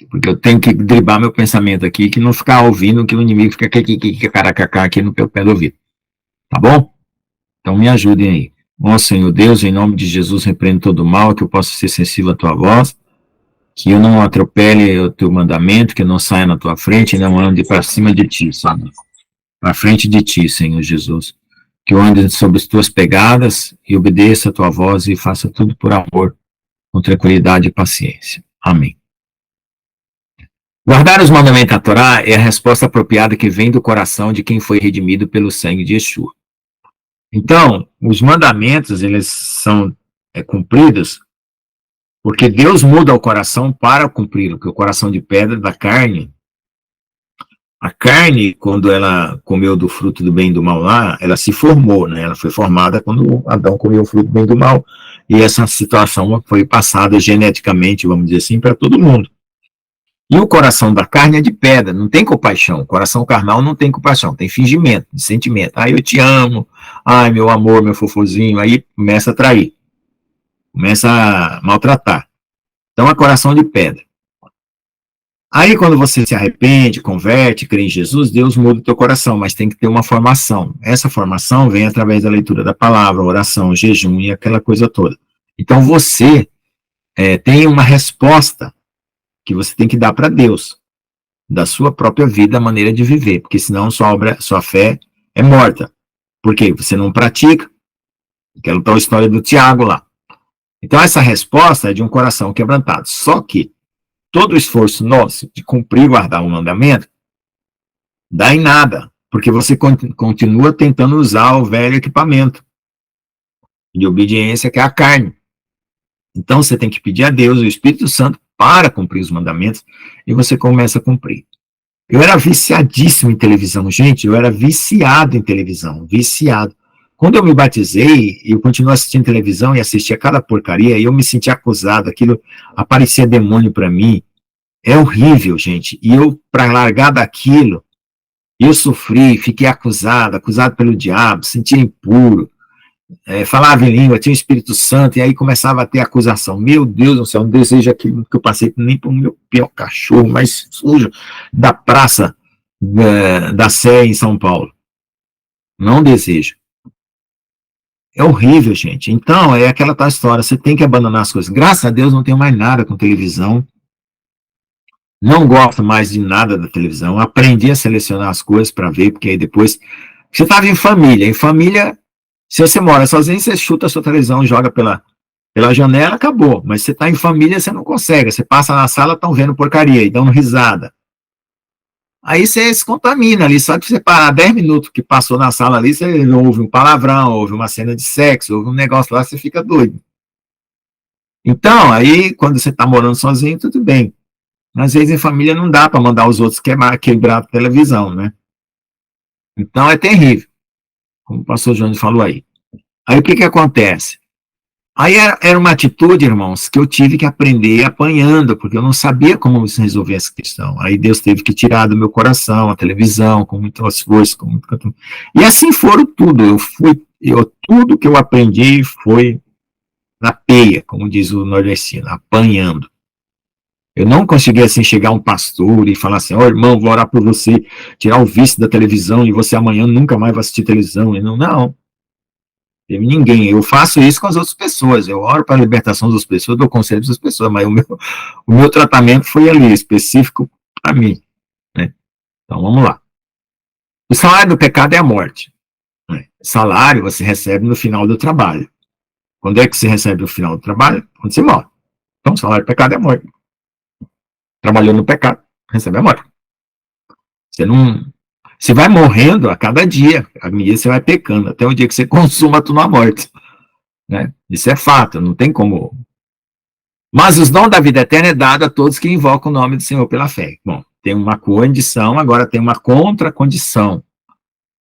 Porque eu tenho que driblar meu pensamento aqui, que não ficar ouvindo que o inimigo fica caracacá aqui no pé do ouvido. Tá bom? Então me ajudem aí. Ó Senhor Deus, em nome de Jesus, repreendo todo mal, que eu possa ser sensível à tua voz, que eu não atropele o teu mandamento, que eu não saia na tua frente e não ande para cima de ti, sabe? Para frente de ti, Senhor Jesus. Que eu ande sobre as tuas pegadas e obedeça a tua voz e faça tudo por amor, com tranquilidade e paciência. Amém. Guardar os mandamentos da Torá é a resposta apropriada que vem do coração de quem foi redimido pelo sangue de Yeshua. Então, os mandamentos, eles são cumpridos porque Deus muda o coração para cumpri-lo, que o coração de pedra da carne, a carne, quando ela comeu do fruto do bem e do mal lá, ela se formou, né? Ela foi formada quando Adão comeu o fruto do bem e do mal, e essa situação foi passada geneticamente, vamos dizer assim, para todo mundo. E o coração da carne é de pedra, não tem compaixão. O coração carnal não tem compaixão, tem fingimento, de sentimento. Ai, eu te amo, ai, meu amor, meu fofozinho. Aí começa a trair, começa a maltratar. Então é coração de pedra. Aí quando você se arrepende, converte, crê em Jesus, Deus muda o teu coração, mas tem que ter uma formação. Essa formação vem através da leitura da palavra, oração, jejum e aquela coisa toda. Então você tem uma resposta que você tem que dar para Deus, da sua própria vida, a maneira de viver, porque senão sua fé é morta. Por quê? Você não pratica, aquela tal história do Tiago lá. Então essa resposta é de um coração quebrantado, só que todo o esforço nosso de cumprir e guardar o mandamento dá em nada, porque você continua tentando usar o velho equipamento de obediência, que é a carne. Então você tem que pedir a Deus, o Espírito Santo, para cumprir os mandamentos, e você começa a cumprir. Eu era viciadíssimo em televisão, gente, eu era viciado em televisão, viciado. Quando eu me batizei, eu continuo assistindo televisão e assistia cada porcaria, e eu me sentia acusado, aquilo aparecia demônio para mim. É horrível, gente, e eu, para largar daquilo, eu sofri, fiquei acusado pelo diabo, sentia impuro, falava em língua, tinha o Espírito Santo, e aí começava a ter acusação. Meu Deus do céu, não desejo aquilo que eu passei nem para o meu pior cachorro mais sujo da praça da Sé em São Paulo. Não desejo. É horrível, gente. Então, é aquela tal história, você tem que abandonar as coisas. Graças a Deus não tenho mais nada com televisão. Não gosto mais de nada da televisão. Aprendi a selecionar as coisas para ver, porque aí depois... Você estava em família. Em família, se você mora sozinho, você chuta a sua televisão, joga pela janela, acabou. Mas você está em família, você não consegue. Você passa na sala, estão vendo porcaria e dando risada. Aí você se contamina ali, só que você parar 10 minutos que passou na sala ali, você ouve um palavrão, ouve uma cena de sexo, ouve um negócio lá, você fica doido. Então, aí, quando você está morando sozinho, tudo bem. Às vezes, em família, não dá para mandar os outros quebrar a televisão, né? Então, é terrível, como o pastor João falou aí. Aí, o que acontece? Aí, era uma atitude, irmãos, que eu tive que aprender apanhando, porque eu não sabia como se resolver essa questão. Aí, Deus teve que tirar do meu coração a televisão, com muito esforço, com muito... E assim foram tudo. Tudo que eu aprendi foi na peia, como diz o nordestino, apanhando. Eu não consegui, assim, chegar um pastor e falar assim, irmão, vou orar por você, tirar o vício da televisão e você amanhã nunca mais vai assistir televisão. E não, teve ninguém. Eu faço isso com as outras pessoas. Eu oro para a libertação das pessoas, dou conselhos às pessoas, mas o meu tratamento foi ali, específico para mim. Né? Então, vamos lá. O salário do pecado é a morte. Né? Salário você recebe no final do trabalho. Quando é que você recebe no final do trabalho? Quando você morre. Então, o salário do pecado é a morte. Trabalhou no pecado, recebe a morte. Você vai morrendo a cada dia, à medida que você vai pecando, até o dia que você consuma tu na morte. Né? Isso é fato, não tem como. Mas os dons da vida eterna é dado a todos que invocam o nome do Senhor pela fé. Bom, tem uma condição, agora tem uma contracondição.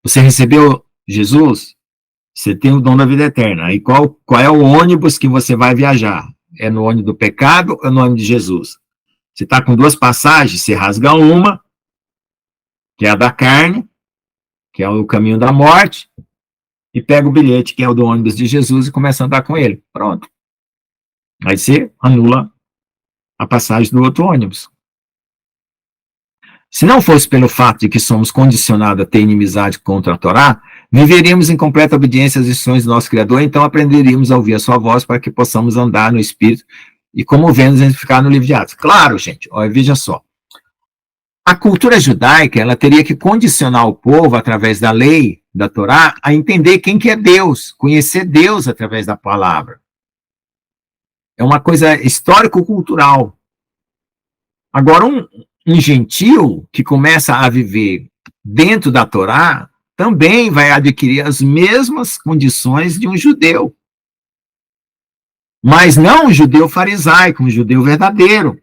Você recebeu Jesus, você tem o dom da vida eterna. Aí qual é o ônibus que você vai viajar? É no ônibus do pecado ou no ônibus de Jesus? Você está com duas passagens, você rasga uma, que é a da carne, que é o caminho da morte, e pega o bilhete, que é o do ônibus de Jesus, e começa a andar com ele. Pronto. Aí você anula a passagem do outro ônibus. Se não fosse pelo fato de que somos condicionados a ter inimizade contra a Torá, viveríamos em completa obediência às instruções do nosso Criador, então aprenderíamos a ouvir a sua voz para que possamos andar no Espírito e como vemos ficar no livro de Atos. Claro, gente, veja só. A cultura judaica, ela teria que condicionar o povo, através da lei, da Torá, a entender quem que é Deus, conhecer Deus através da palavra. É uma coisa histórico-cultural. Agora, um gentil que começa a viver dentro da Torá, também vai adquirir as mesmas condições de um judeu. Mas não um judeu farisaico, um judeu verdadeiro.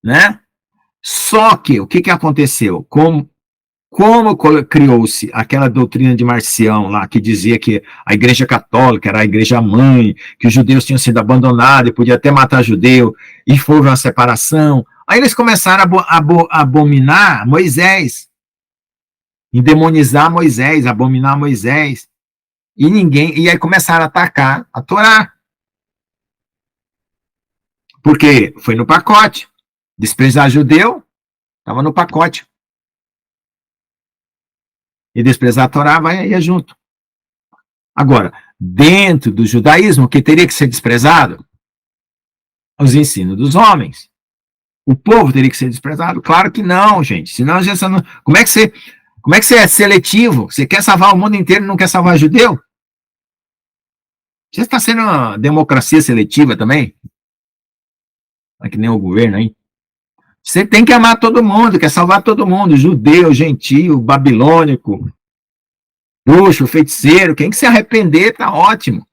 Né? Só que, o que aconteceu? Como criou-se aquela doutrina de Marcião lá, que dizia que a igreja católica era a igreja mãe, que os judeus tinham sido abandonados e podia até matar judeu, e houve uma separação. Aí eles começaram a abominar Moisés, endemonizar Moisés, abominar Moisés, e aí começaram a atacar a Torá. Porque foi no pacote. Desprezar judeu, estava no pacote. E desprezar a Torá ia junto. Agora, dentro do judaísmo, o que teria que ser desprezado? Os ensinos dos homens. O povo teria que ser desprezado? Claro que não, gente. Senão, como é que você é seletivo? Você quer salvar o mundo inteiro e não quer salvar judeu? Você está sendo uma democracia seletiva também? É que nem o governo aí. Você tem que amar todo mundo, quer salvar todo mundo, judeu, gentio, babilônico, bruxo, feiticeiro, quem que se arrepender está ótimo.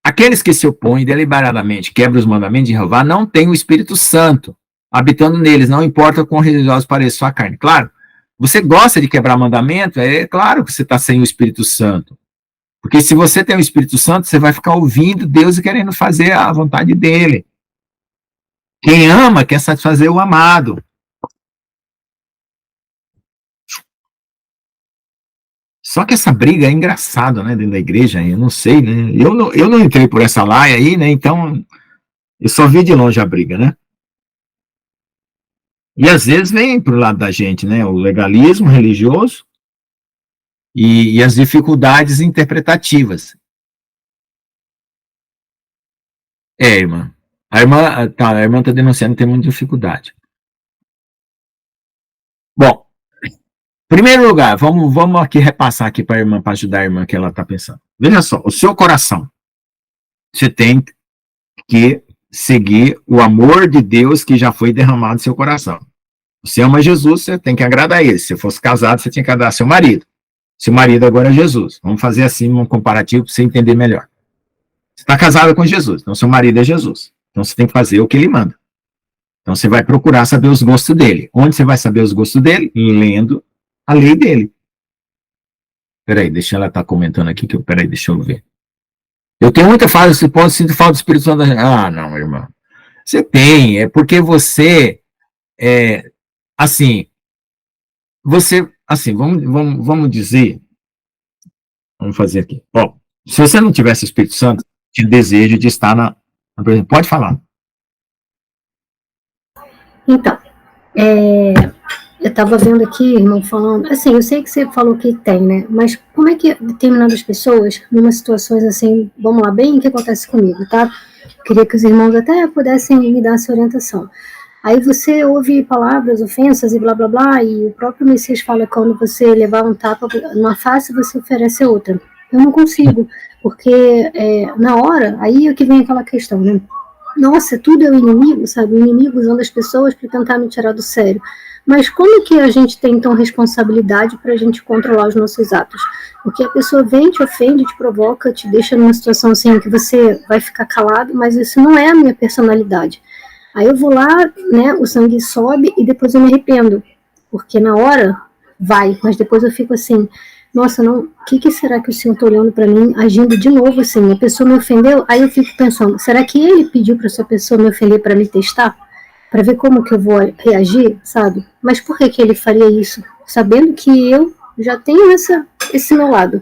Aqueles que se opõem deliberadamente, quebram os mandamentos de Jeová, não têm o Espírito Santo habitando neles, não importa quão religiosos pareça sua carne. Claro, você gosta de quebrar mandamento, é claro que você está sem o Espírito Santo. Porque se você tem o Espírito Santo, você vai ficar ouvindo Deus e querendo fazer a vontade dele. Quem ama quer satisfazer o amado. Só que essa briga é engraçada, né, dentro da igreja, eu não sei, né, eu não entrei por essa laia aí, né, então eu só vi de longe a briga, né. E às vezes vem pro lado da gente, né, o legalismo religioso e as dificuldades interpretativas. Irmã, A irmã tá denunciando, tem muita dificuldade. Bom, em primeiro lugar, vamos aqui repassar aqui para a irmã, para ajudar a irmã que ela está pensando. Veja só, o seu coração, você tem que seguir o amor de Deus que já foi derramado no seu coração. Você ama Jesus, você tem que agradar ele. Se fosse casado, você tinha que agradar seu marido. Seu marido agora é Jesus. Vamos fazer assim um comparativo para você entender melhor. Você está casado com Jesus, então seu marido é Jesus. Então você tem que fazer o que ele manda. Então você vai procurar saber os gostos dele. Onde você vai saber os gostos dele? Lendo a lei dele. Peraí, deixa ela estar comentando aqui, peraí, deixa eu ver. Eu tenho muita falta, você pode sentir falta do Espírito Santo. Ah, não, irmão. Você tem, é porque você, vamos dizer, vamos fazer aqui. Ó, se você não tivesse o Espírito Santo, tinha desejo de estar na presença. Pode falar. Então, eu estava vendo aqui, irmão, falando, assim, eu sei que você falou que tem, né, mas como é que determinadas pessoas, numa situações assim, vamos lá, bem o que acontece comigo, tá? Queria que os irmãos até pudessem me dar essa orientação. Aí você ouve palavras, ofensas e blá blá blá, e o próprio Messias fala que quando você levar um tapa numa face, você oferece outra. Eu não consigo, porque na hora, aí é que vem aquela questão, né? Nossa, tudo é o inimigo, sabe? O inimigo usando as pessoas para tentar me tirar do sério. Mas como que a gente tem, então, responsabilidade para a gente controlar os nossos atos? Porque a pessoa vem, te ofende, te provoca, te deixa numa situação assim que você vai ficar calado, mas isso não é a minha personalidade. Aí eu vou lá, né, o sangue sobe e depois eu me arrependo. Porque na hora vai, mas depois eu fico assim, nossa, não, o que será que o Senhor está olhando para mim, agindo de novo assim? A pessoa me ofendeu, aí eu fico pensando, será que ele pediu para essa pessoa me ofender para me testar? Para ver como que eu vou reagir, sabe? Mas por que ele faria isso? Sabendo que eu já tenho esse meu lado,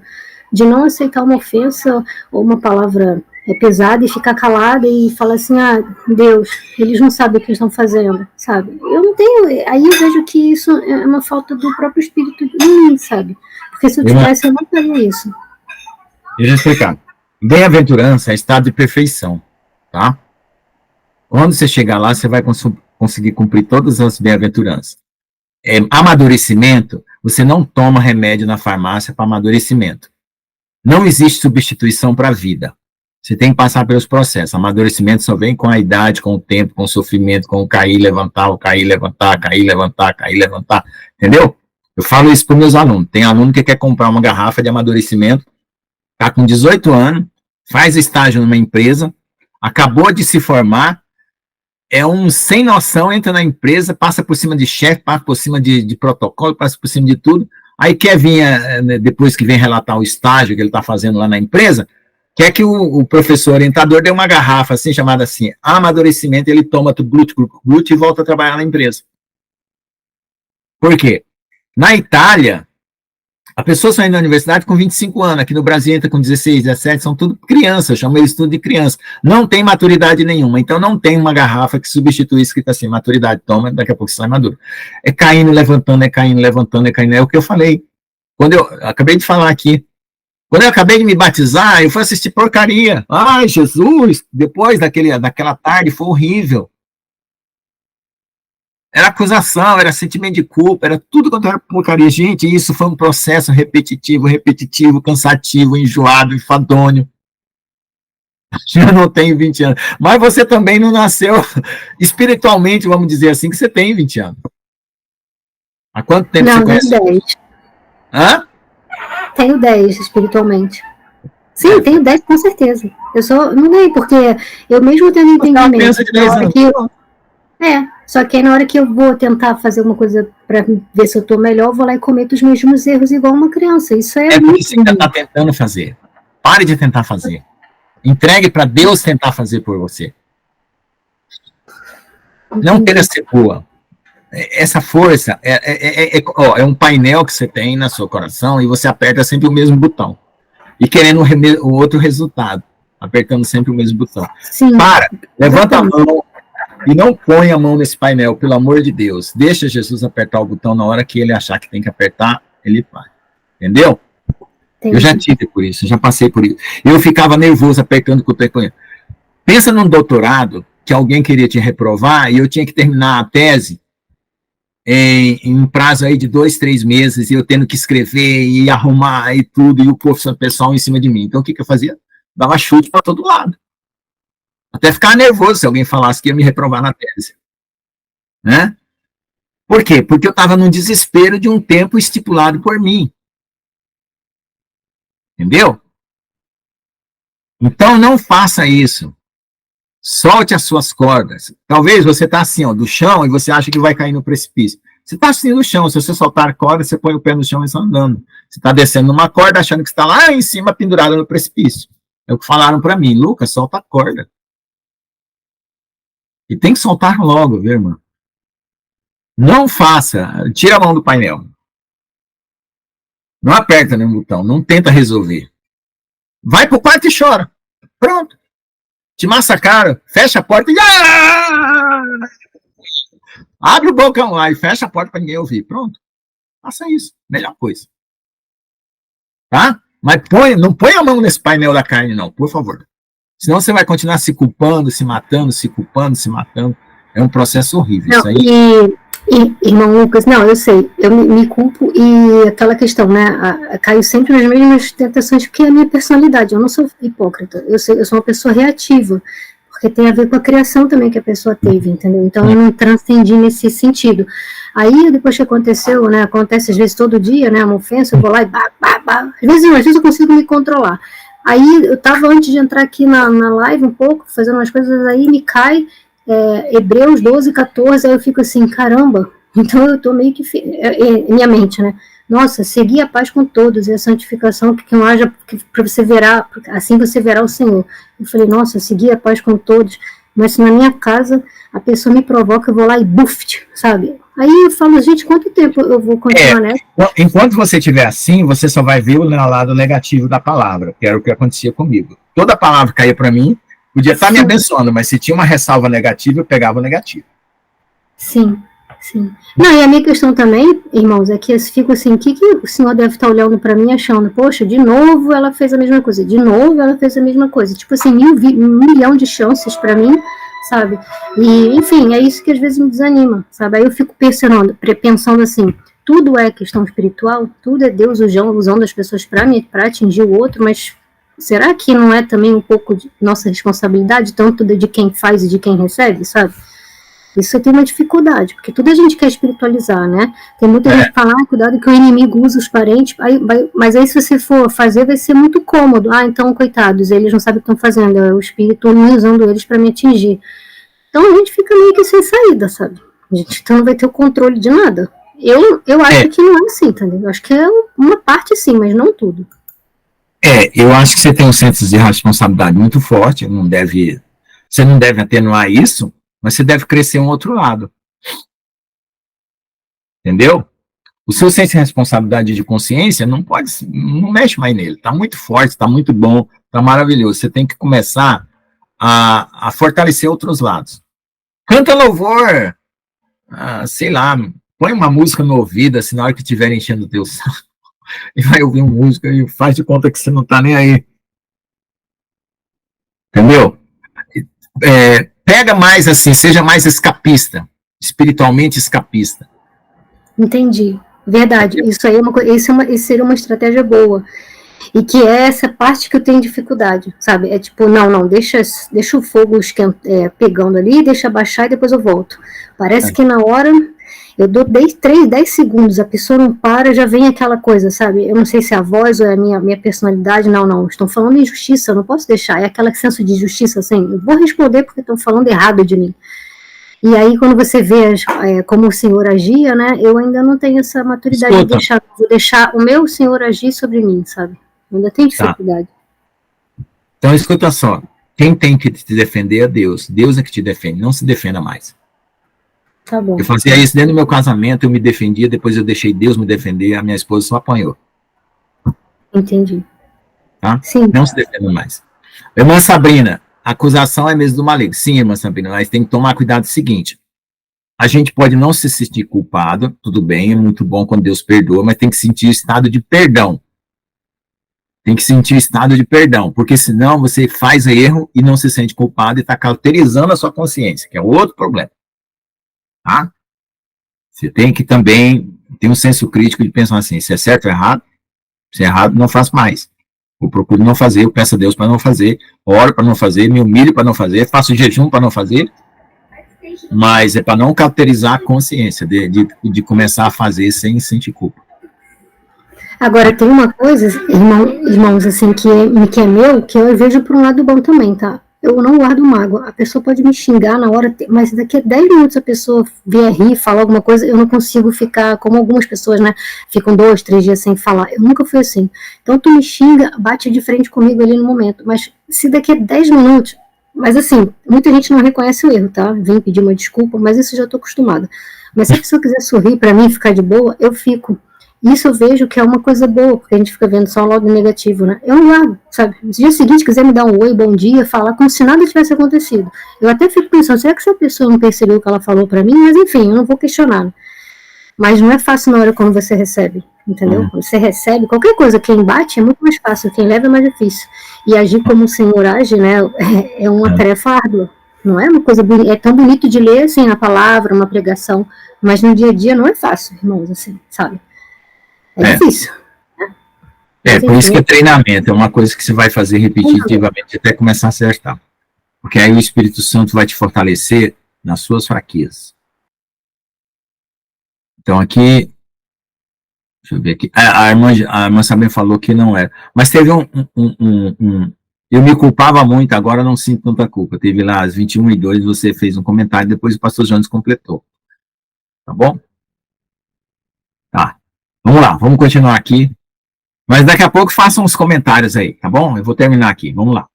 de não aceitar uma ofensa ou uma palavra pesada e ficar calada e falar assim, ah, Deus, eles não sabem o que estão fazendo, sabe? Eu não tenho, aí eu vejo que isso é uma falta do próprio Espírito em mim, sabe? Porque se eu tivesse, eu não faria isso. Deixa eu explicar. Bem-aventurança é estado de perfeição, tá? Quando você chegar lá, você vai conseguir cumprir todas as bem-aventuranças. Amadurecimento, você não toma remédio na farmácia para amadurecimento. Não existe substituição para a vida. Você tem que passar pelos processos. Amadurecimento só vem com a idade, com o tempo, com o sofrimento, com o cair, levantar, o cair, levantar, cair, levantar, cair, levantar. Entendeu? Eu falo isso para os meus alunos. Tem aluno que quer comprar uma garrafa de amadurecimento, está com 18 anos, faz estágio numa empresa, acabou de se formar, é um sem noção, entra na empresa, passa por cima de chefe, passa por cima de protocolo, passa por cima de tudo, aí quer vir, depois que vem relatar o estágio que ele está fazendo lá na empresa, quer que o professor orientador dê uma garrafa assim, chamada assim, amadurecimento, ele toma glute e volta a trabalhar na empresa. Por quê? Na Itália, a pessoa sai da universidade com 25 anos, aqui no Brasil entra com 16, 17, são tudo crianças, eu chamo eles tudo de criança. Não tem maturidade nenhuma, então não tem uma garrafa que substitui escrito assim, maturidade, toma, daqui a pouco você sai maduro. É caindo, levantando, é caindo, levantando, é caindo, é o que eu falei. Quando eu acabei de falar aqui, quando eu acabei de me batizar, eu fui assistir porcaria. Ai, Jesus, depois daquela tarde foi horrível. Era acusação, era sentimento de culpa, era tudo quanto era porcaria. Gente, isso foi um processo repetitivo, cansativo, enjoado, enfadonho. Eu não tenho 20 anos. Mas você também não nasceu espiritualmente, vamos dizer assim, que você tem 20 anos. Há quanto tempo você conhece? Tenho 10. Hã? Tenho 10 espiritualmente. Sim, tenho 10 com certeza. Eu só não dei, porque eu mesmo tendo entendimento. Pensa de 10 anos. Só que aí na hora que eu vou tentar fazer uma coisa para ver se eu tô melhor, eu vou lá e cometo os mesmos erros igual uma criança. Isso é por isso que você está tentando fazer. Pare de tentar fazer. Entregue para Deus tentar fazer por você. Não queira ser boa. Essa força é um painel que você tem no seu coração e você aperta sempre o mesmo botão. E querendo o outro resultado. Apertando sempre o mesmo botão. Sim. Para, levanta a mão e não põe a mão nesse painel, pelo amor de Deus. Deixa Jesus apertar o botão na hora que ele achar que tem que apertar, ele vai. Entendeu? Entendi. Eu já tive por isso, já passei por isso. Eu ficava nervoso apertando o botão. Pensa num doutorado que alguém queria te reprovar e eu tinha que terminar a tese em um prazo aí de 2, 3 meses, e eu tendo que escrever e arrumar e tudo, e o pessoal em cima de mim. Então, o que eu fazia? Dava chute para todo lado. Até ficar nervoso se alguém falasse que ia me reprovar na tese. Né? Por quê? Porque eu estava num desespero de um tempo estipulado por mim. Entendeu? Então, não faça isso. Solte as suas cordas. Talvez você está assim, ó, do chão, e você acha que vai cair no precipício. Você está assim no chão, se você soltar a corda, você põe o pé no chão e está andando. Você está descendo numa corda, achando que está lá em cima, pendurado no precipício. É o que falaram para mim, Lucas, solta a corda. E tem que soltar logo, viu, irmão? Não faça, tira a mão do painel. Não aperta no botão, não tenta resolver. Vai pro quarto e chora. Pronto. Te massacraram, fecha a porta e... Abre o bocão lá e fecha a porta para ninguém ouvir. Pronto. Faça isso. Melhor coisa. Tá? Mas não põe a mão nesse painel da carne, não, por favor. Senão você vai continuar se culpando, se matando, se culpando, se matando. É um processo horrível. Não, isso aí. Irmão Lucas, não, eu sei, eu me culpo e aquela questão, né, caio sempre nas mesmas tentações, porque é a minha personalidade, eu não sou hipócrita, eu sou uma pessoa reativa, porque tem a ver com a criação também que a pessoa teve, entendeu? Então eu não transcendi nesse sentido. Aí, depois que aconteceu, né, acontece às vezes todo dia, né, uma ofensa, eu vou lá e às vezes eu consigo me controlar. Aí eu tava antes de entrar aqui na live um pouco, fazendo umas coisas aí, me cai Hebreus 12, 14, aí eu fico assim, caramba, então eu tô meio que, minha mente, né, nossa, seguir a paz com todos, e a santificação, que não haja, para você verá, assim você verá o Senhor. Eu falei, nossa, seguir a paz com todos, mas se na minha casa a pessoa me provoca, eu vou lá e buft, sabe? Aí eu falo, gente, quanto tempo eu vou continuar nessa? Enquanto você estiver assim, você só vai ver o lado negativo da palavra, que era o que acontecia comigo. Toda palavra caía para mim, podia estar me abençoando, mas se tinha uma ressalva negativa, eu pegava o negativo. Sim, sim. Não, e a minha questão também, irmãos, é que eu fico assim, o que o senhor deve estar olhando para mim achando, poxa, de novo ela fez a mesma coisa, de novo ela fez a mesma coisa. Tipo assim, um milhão de chances para mim, sabe? E, enfim, é isso que às vezes me desanima, sabe? Aí eu fico pensando assim, tudo é questão espiritual, tudo é Deus usando as pessoas para atingir o outro, mas será que não é também um pouco de nossa responsabilidade, tanto de quem faz e de quem recebe, sabe? Isso eu tenho uma dificuldade, porque tudo a gente quer espiritualizar, né? Tem muita gente que fala, cuidado que o inimigo usa os parentes, mas aí se você for fazer, vai ser muito cômodo. Então, coitados, eles não sabem o que estão fazendo, é o espírito usando eles para me atingir. Então a gente fica meio que sem saída, sabe? A gente então não vai ter o controle de nada. Eu acho que não é assim, entendeu? Eu acho que é uma parte sim, mas não tudo. Eu acho que você tem um senso de responsabilidade muito forte, você não deve atenuar isso, mas você deve crescer um outro lado. Entendeu? O seu senso de responsabilidade de consciência não mexe mais nele, está muito forte, está muito bom, está maravilhoso. Você tem que começar a fortalecer outros lados. Canta louvor, sei lá, põe uma música no ouvido, assim, na hora que estiver enchendo o teu saco, e vai ouvir uma música e faz de conta que você não está nem aí. Entendeu? Pega mais assim, seja mais escapista, espiritualmente escapista. Entendi. Verdade. Isso aí isso seria uma estratégia boa. E que é essa parte que eu tenho dificuldade, sabe? É tipo, não, deixa o fogo pegando ali, deixa baixar e depois eu volto. Parece que na hora, eu dou 10 segundos, a pessoa não para, já vem aquela coisa, sabe? Eu não sei se é a voz ou é a minha personalidade, não, estão falando injustiça, eu não posso deixar. É aquele senso de justiça, assim, eu vou responder porque estão falando errado de mim. E aí, quando você vê como o Senhor agia, né, eu ainda não tenho essa maturidade de deixar o meu Senhor agir sobre mim, sabe? Eu ainda tenho dificuldade. Então, escuta só. Quem tem que te defender é Deus. Deus é que te defende. Não se defenda mais. Tá bom. Eu fazia isso dentro do meu casamento, eu me defendia, depois eu deixei Deus me defender, a minha esposa só apanhou. Entendi. Tá? Sim. Não se defenda mais. Irmã Sabrina, a acusação é mesmo do maligno. Sim, irmã Sabrina, mas tem que tomar cuidado do seguinte. A gente pode não se sentir culpado, tudo bem, é muito bom quando Deus perdoa, mas tem que sentir o estado de perdão. Tem que sentir o estado de perdão, porque senão você faz erro e não se sente culpado e está cauterizando a sua consciência, que é outro problema. Tá? Você tem que também ter um senso crítico de pensar assim, se é certo ou errado, se é errado, não faço mais. Eu procuro não fazer, eu peço a Deus para não fazer, oro para não fazer, me humilho para não fazer, faço jejum para não fazer, mas é para não cauterizar a consciência de começar a fazer sem sentir culpa. Agora, tem uma coisa, irmãos, assim, que é meu, que eu vejo por um lado bom também, tá? Eu não guardo mágoa. A pessoa pode me xingar na hora, mas daqui a 10 minutos a pessoa vier rir, falar alguma coisa, eu não consigo ficar, como algumas pessoas, né, ficam 2, 3 dias sem falar. Eu nunca fui assim. Então, tu me xinga, bate de frente comigo ali no momento. Mas se daqui a 10 minutos... Mas assim, muita gente não reconhece o erro, tá? Vem pedir uma desculpa, mas isso eu já tô acostumada. Mas se a pessoa quiser sorrir pra mim e ficar de boa, eu fico. Isso eu vejo que é uma coisa boa, porque a gente fica vendo só o lado negativo, né? Eu não guardo, sabe? No dia seguinte, quiser me dar um oi, bom dia, falar como se nada tivesse acontecido. Eu até fico pensando, será que essa pessoa não percebeu o que ela falou pra mim? Mas enfim, eu não vou questionar. Né? Mas não é fácil na hora quando você recebe, entendeu? Quando você recebe, qualquer coisa, quem bate é muito mais fácil, quem leva é mais difícil. E agir como o Senhor age, né, é uma tarefa árdua. Não é uma coisa bonita, é tão bonito de ler, assim, a palavra, uma pregação, mas no dia a dia não é fácil, irmãos, assim, sabe? É difícil. Né? Por isso que é treinamento, é uma coisa que você vai fazer repetitivamente até começar a acertar. Porque aí o Espírito Santo vai te fortalecer nas suas fraquezas. Então aqui, deixa eu ver aqui, a irmã Sabem falou que não era, mas teve eu me culpava muito, agora não sinto tanta culpa. Teve lá às 21h02, você fez um comentário, depois o pastor Jones completou. Tá bom? Tá. Vamos lá, vamos continuar aqui. Mas daqui a pouco façam os comentários aí, tá bom? Eu vou terminar aqui, vamos lá.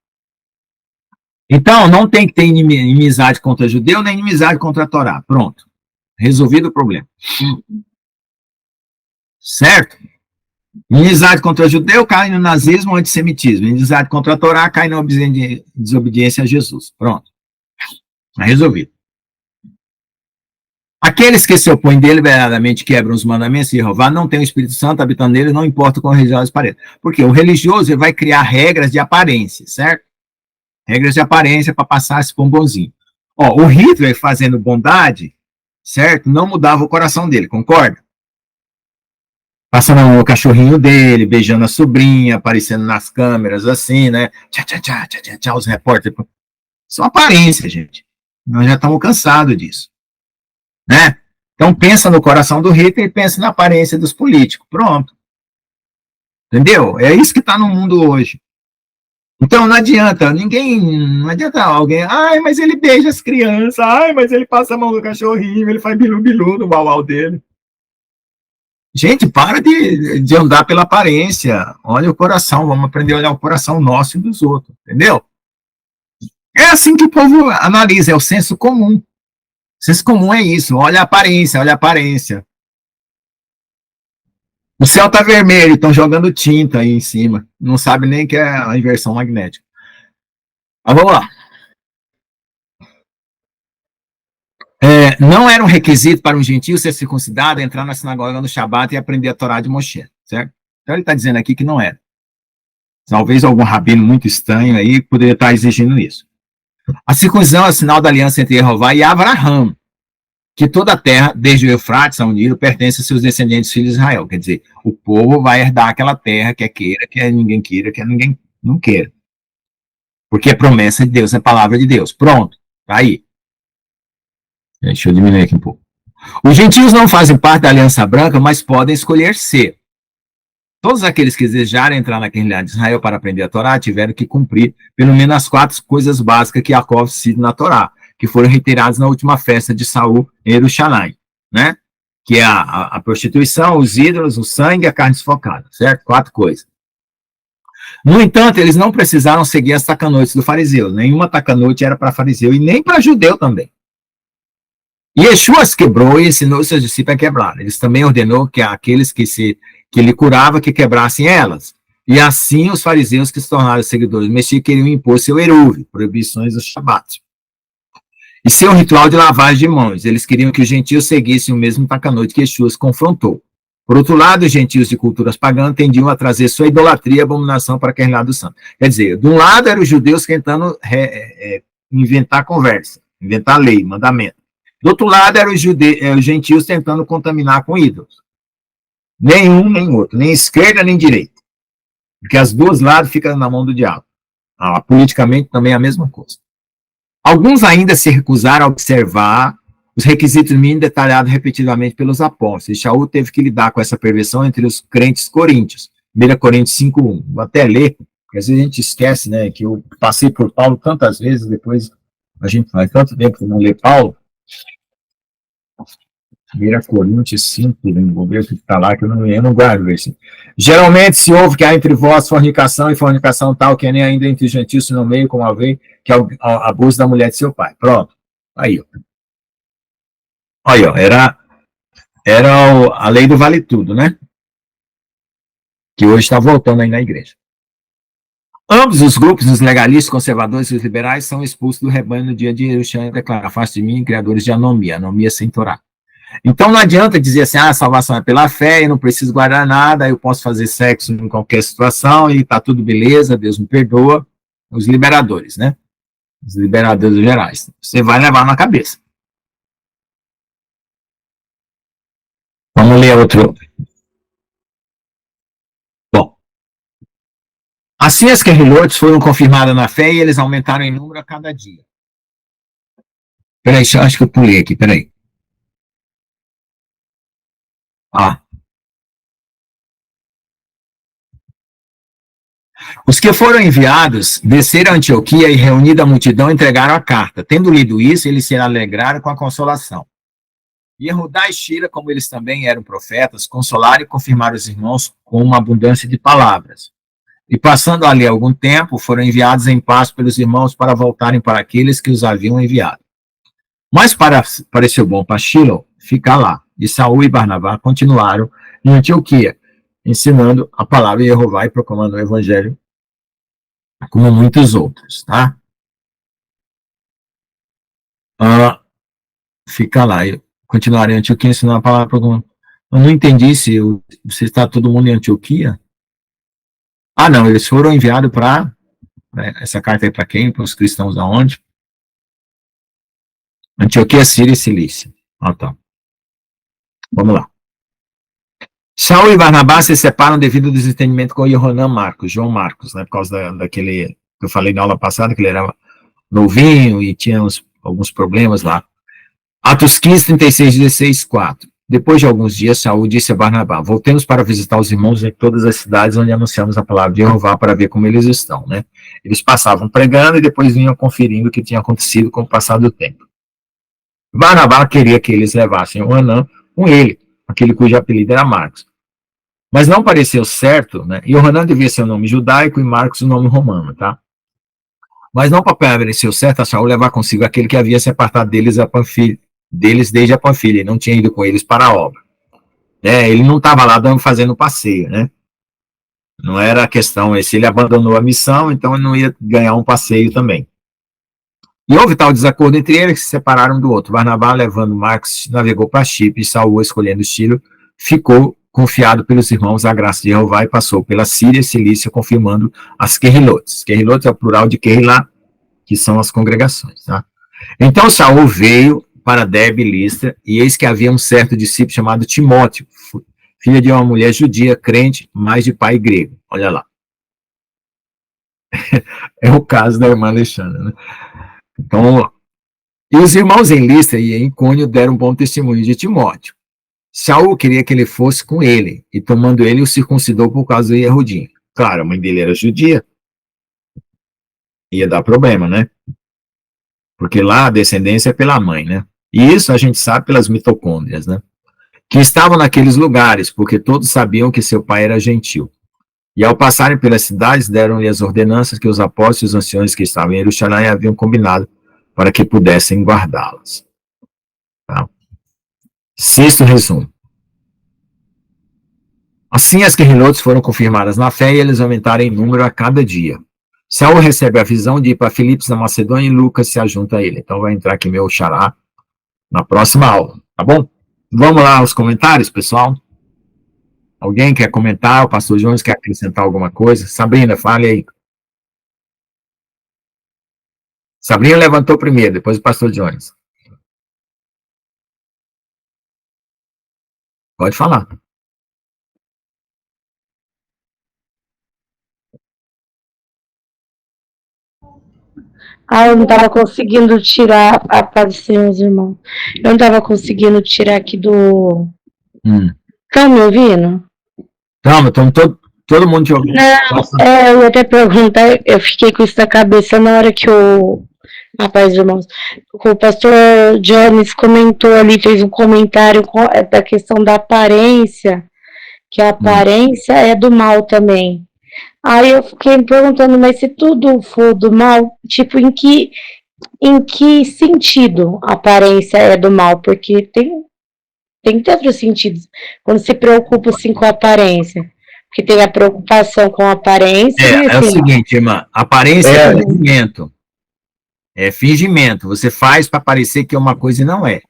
Então, não tem que ter inimizade contra judeu, nem inimizade contra a Torá. Pronto. Resolvido o problema. Certo? Inimizade contra judeu cai no nazismo ou antissemitismo. Inimizade contra a Torá cai na desobediência a Jesus. Pronto. Está resolvido. Aqueles que se opõem deliberadamente quebram os mandamentos de Jeová não têm o Espírito Santo habitando neles, não importa quão religiosos pareçam. Porque o religioso ele vai criar regras de aparência, certo? Regras de aparência para passar esse bombonzinho. Ó, o Hitler fazendo bondade, certo? Não mudava o coração dele, concorda? Passando o cachorrinho dele, beijando a sobrinha, aparecendo nas câmeras assim, né? Tchá, tchá, tchá, tchá, tchá, tchá, os repórteres. Só aparência, gente. Nós já estamos cansados disso. Né? Então pensa no coração do Hitler e pensa na aparência dos políticos. Pronto. Entendeu? É isso que está no mundo hoje. Então não adianta alguém, ai, mas ele beija as crianças, ai, mas ele passa a mão no cachorrinho, ele faz bilu-bilu no uau dele. Gente, para de andar pela aparência, olha o coração, vamos aprender a olhar o coração nosso e dos outros, entendeu? É assim que o povo analisa, é o senso comum. O senso comum é isso, olha a aparência, olha a aparência. O céu tá vermelho, estão jogando tinta aí em cima. Não sabe nem que é a inversão magnética. Mas vamos lá. Não era um requisito para um gentio ser circuncidado, entrar na sinagoga no Shabat e aprender a Torá de Moshe, certo? Então ele está dizendo aqui que não era. Talvez algum rabino muito estranho aí poderia estar exigindo isso. A circuncisão é o sinal da aliança entre Jeová e Abraham, que toda a terra, desde o Eufrates ao Nilo, pertence aos seus descendentes, filhos de Israel. Quer dizer, o povo vai herdar aquela terra, quer queira, quer ninguém queira, quer ninguém não queira. Porque é promessa de Deus, é palavra de Deus. Pronto, tá aí. Deixa eu diminuir aqui um pouco. Os gentios não fazem parte da aliança branca, mas podem escolher ser. Todos aqueles que desejarem entrar na realidade de Israel para aprender a Torá tiveram que cumprir pelo menos as 4 coisas básicas que Jacó cita na Torá, que foram reiteradas na última festa de Saul em Jerusalém, né? Que é a prostituição, os ídolos, o sangue e a carne desfocada, certo? 4 coisas. No entanto, eles não precisaram seguir as tacanoites do fariseu. Nenhuma tacanoite era para fariseu e nem para judeu também. E Yeshua as quebrou e ensinou seus discípulos a quebrar. Eles também ordenou que aqueles que ele curava, que quebrassem elas. E assim os fariseus que se tornaram seguidores do Messias queriam impor seu eruve, proibições do Shabat. E seu ritual de lavagem de mãos. Eles queriam que os gentios seguissem o mesmo tacanoite que Yeshua os confrontou. Por outro lado, os gentios de culturas pagãs tendiam a trazer sua idolatria e abominação para aquele lado do santo. Quer dizer, de um lado eram os judeus tentando inventar conversa, inventar lei, mandamento. Do outro lado eram os gentios tentando contaminar com ídolos. Nenhum, nem outro, nem esquerda, nem direita. Porque os dois lados ficam na mão do diabo. Politicamente também é a mesma coisa. Alguns ainda se recusaram a observar os requisitos mínimos detalhados repetidamente pelos apóstolos. E Shaul teve que lidar com essa perversão entre os crentes coríntios. 1 Coríntios 5:1. Vou até ler, porque às vezes a gente esquece, né, que eu passei por Paulo tantas vezes, depois a gente faz tanto tempo que não lê Paulo. 1 Coríntios 5, vou ver o que está lá, que eu não guardo isso. Geralmente se ouve que há entre vós fornicação, e fornicação tal que nem ainda entre os gentios no meio, como haver, que é o abuso da mulher de seu pai. Pronto. Aí, ó. Aí, ó, era a lei do vale tudo, né? Que hoje está voltando aí na igreja. Ambos os grupos, os legalistas, conservadores e os liberais, são expulsos do rebanho no dia de Jerusalém e declaram: afaste de mim, criadores de anomia sem Torá. Então não adianta dizer assim, a salvação é pela fé, eu não preciso guardar nada, eu posso fazer sexo em qualquer situação e tá tudo beleza, Deus me perdoa. Os liberadores, né? Os liberadores gerais. Você vai levar na cabeça. Vamos ler outro. Bom. Assim as querrilhotes foram confirmadas na fé e eles aumentaram em número a cada dia. Peraí, acho que eu pulei aqui, peraí. Os que foram enviados desceram a Antioquia e, reunida a multidão, entregaram a carta. Tendo lido isso, eles se alegraram com a consolação. E Judá e Shira, como eles também eram profetas, consolaram e confirmaram os irmãos com uma abundância de palavras. E passando ali algum tempo, foram enviados em paz pelos irmãos para voltarem para aqueles que os haviam enviado. Mas pareceu bom para Shilo ficar lá. E Saul e Barnabá continuaram em Antioquia, ensinando a palavra de Jeová e proclamando o evangelho, como muitos outros, tá? Fica lá. Continuarem em Antioquia, ensinando a palavra. Eu não entendi se você está todo mundo em Antioquia. Não, eles foram enviados para... essa carta é para quem? Para os cristãos aonde? Antioquia, Síria e Cilícia. Tá. Vamos lá. Saul e Barnabá se separam devido ao desentendimento com João Marcos, né, por causa daquele que eu falei na aula passada, que ele era novinho e tinha alguns problemas lá. Atos 15, 36, 16, 4. Depois de alguns dias, Saul disse a Barnabá: voltemos para visitar os irmãos em todas as cidades onde anunciamos a palavra de Jeová para ver como eles estão, né? Eles passavam pregando e depois vinham conferindo o que tinha acontecido com o passar do tempo. Barnabá queria que eles levassem o Anã com ele, aquele cujo apelido era Marcos. Mas não pareceu certo, né? E Yohanan devia ser o nome judaico e Marcos o nome romano, tá? Mas não pareceu certo a Saul levar consigo aquele que havia se apartado deles desde a Panfilha, e não tinha ido com eles para a obra. Ele não estava lá fazendo passeio, né? Não era a questão, se ele abandonou a missão, então ele não ia ganhar um passeio também. E houve tal desacordo entre eles que se separaram do outro. Barnabá, levando Marcos, navegou para Chipre, e Saul, escolhendo Tiro, ficou confiado pelos irmãos à graça de Jeová e passou pela Síria e Cilícia, confirmando as querrilotes. Querrilotes é o plural de querrilá, que são as congregações, tá? Então Saul veio para Derbe e Listra, e eis que havia um certo discípulo chamado Timóteo, filho de uma mulher judia, crente, mas de pai grego. Olha lá. É o caso da irmã Alexandra, né? Então, e os irmãos em Listra e em Icônio deram um bom testemunho de Timóteo. Saul queria que ele fosse com ele, e tomando ele, o circuncidou por causa do Yehudim. Claro, a mãe dele era judia, ia dar problema, né? Porque lá a descendência é pela mãe, né? E isso a gente sabe pelas mitocôndrias, né? Que estavam naqueles lugares, porque todos sabiam que seu pai era gentil. E ao passarem pelas cidades, deram-lhe as ordenanças que os apóstolos e os anciões que estavam em Jerusalém haviam combinado para que pudessem guardá-las. Tá? Sexto resumo. Assim as querrilotes foram confirmadas na fé e eles aumentaram em número a cada dia. Saul recebe a visão de ir para Filipos, na Macedônia, e Lucas se ajunta a ele. Então vai entrar aqui meu xará na próxima aula, tá bom? Vamos lá aos comentários, pessoal? Alguém quer comentar? O pastor Jones quer acrescentar alguma coisa? Sabrina, fale aí. Sabrina levantou primeiro, depois o pastor Jones. Pode falar. Eu não estava conseguindo tirar a paz do Senhor, meus irmãos. Eu não estava conseguindo tirar aqui do. Estão me ouvindo? Estamos todo mundo te ouvindo. Não, eu ia até perguntar, eu fiquei com isso na cabeça na hora que a paz, irmãos, o pastor Jones comentou ali, fez um comentário da questão da aparência, que a aparência é do mal também. Aí eu fiquei me perguntando, mas se tudo for do mal, tipo, em que sentido a aparência é do mal? Porque tem outros sentidos. Quando se preocupa assim com a aparência, porque tem a preocupação com a aparência. É o seguinte, irmã, aparência é fingimento. É fingimento. Você faz para parecer que é uma coisa e não é.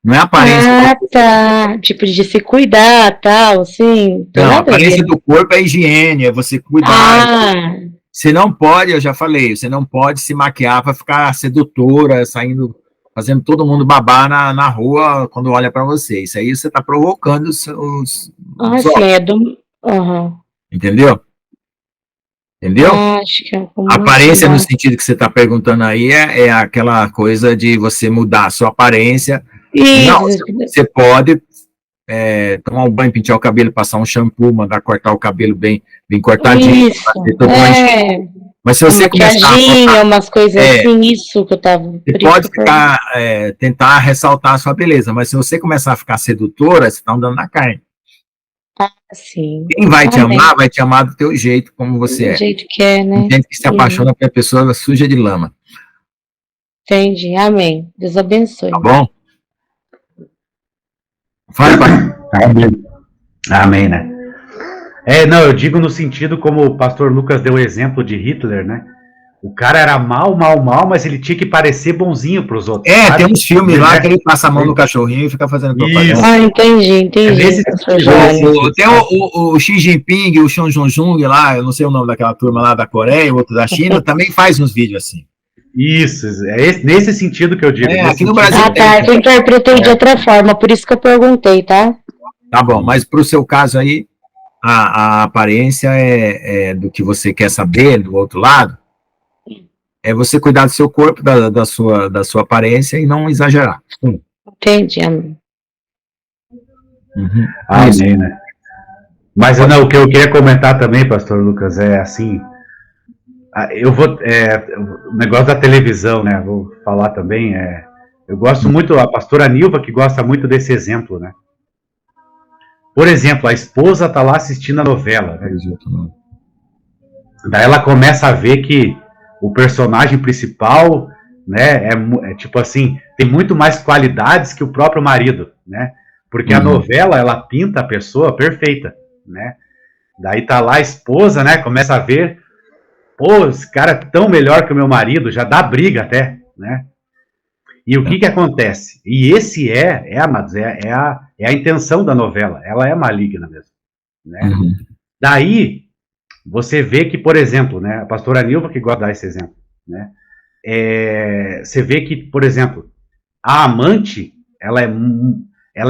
Não é aparência. Tá. Tipo, de se cuidar, tal, assim. Não, a aparência do corpo é higiene, é você cuidar. Você não pode, eu já falei, você não pode se maquiar para ficar sedutora, saindo, fazendo todo mundo babar na rua quando olha para você. Isso aí você está provocando os sim, é do... Entendeu? Entendeu? Acho que é a aparência, no sentido que você está perguntando aí, é aquela coisa de você mudar a sua aparência. Isso. Não, você pode tomar um banho, pentear o cabelo, passar um shampoo, mandar cortar o cabelo bem cortadinho. Isso. Mas se você começar a umas coisas assim, isso que eu tava... Você pode ficar, tentar ressaltar a sua beleza, mas se você começar a ficar sedutora, você está andando na carne. Sim. Quem vai te amar do teu jeito, como você é. Do jeito que é, né? Tem gente que se apaixona pela pessoa suja de lama. Entendi, amém. Deus abençoe. Tá bom? Fala, pai. Amém, né? Não, eu digo no sentido como o pastor Lucas deu o exemplo de Hitler, né? O cara era mal, mas ele tinha que parecer bonzinho pros outros. Tem uns filmes lá que ele passa a mão no cachorrinho e fica fazendo propaganda. Entendi. Tem o Xi Jinping, o Xiong Jong lá, eu não sei o nome daquela turma lá da Coreia, o outro da China, também faz uns vídeos assim. Isso, nesse sentido que eu digo. Aqui no Brasil. Eu interpretei de outra forma, por isso que eu perguntei, tá? Tá bom, mas pro seu caso aí, a aparência é do que você quer saber, do outro lado, é você cuidar do seu corpo, da sua aparência e não exagerar. Entendi, amém. Amém, né? Mas não, o que eu queria comentar também, pastor Lucas, é assim, o negócio da televisão, né, vou falar também, eu gosto muito, a pastora Nilva que gosta muito desse exemplo, né? Por exemplo, a esposa tá lá assistindo a novela, né? Daí ela começa a ver que o personagem principal, né, é tipo assim, tem muito mais qualidades que o próprio marido, né? Porque a novela, ela pinta a pessoa perfeita, né? Daí tá lá a esposa, né, começa a ver, pô, esse cara é tão melhor que o meu marido, já dá briga até, né? E o que acontece? E esse amados, é a intenção da novela, ela é maligna mesmo, né? Daí, você vê que, por exemplo, né, a pastora Nilva que gosta de dar esse exemplo, né, você vê que, por exemplo, a amante, ela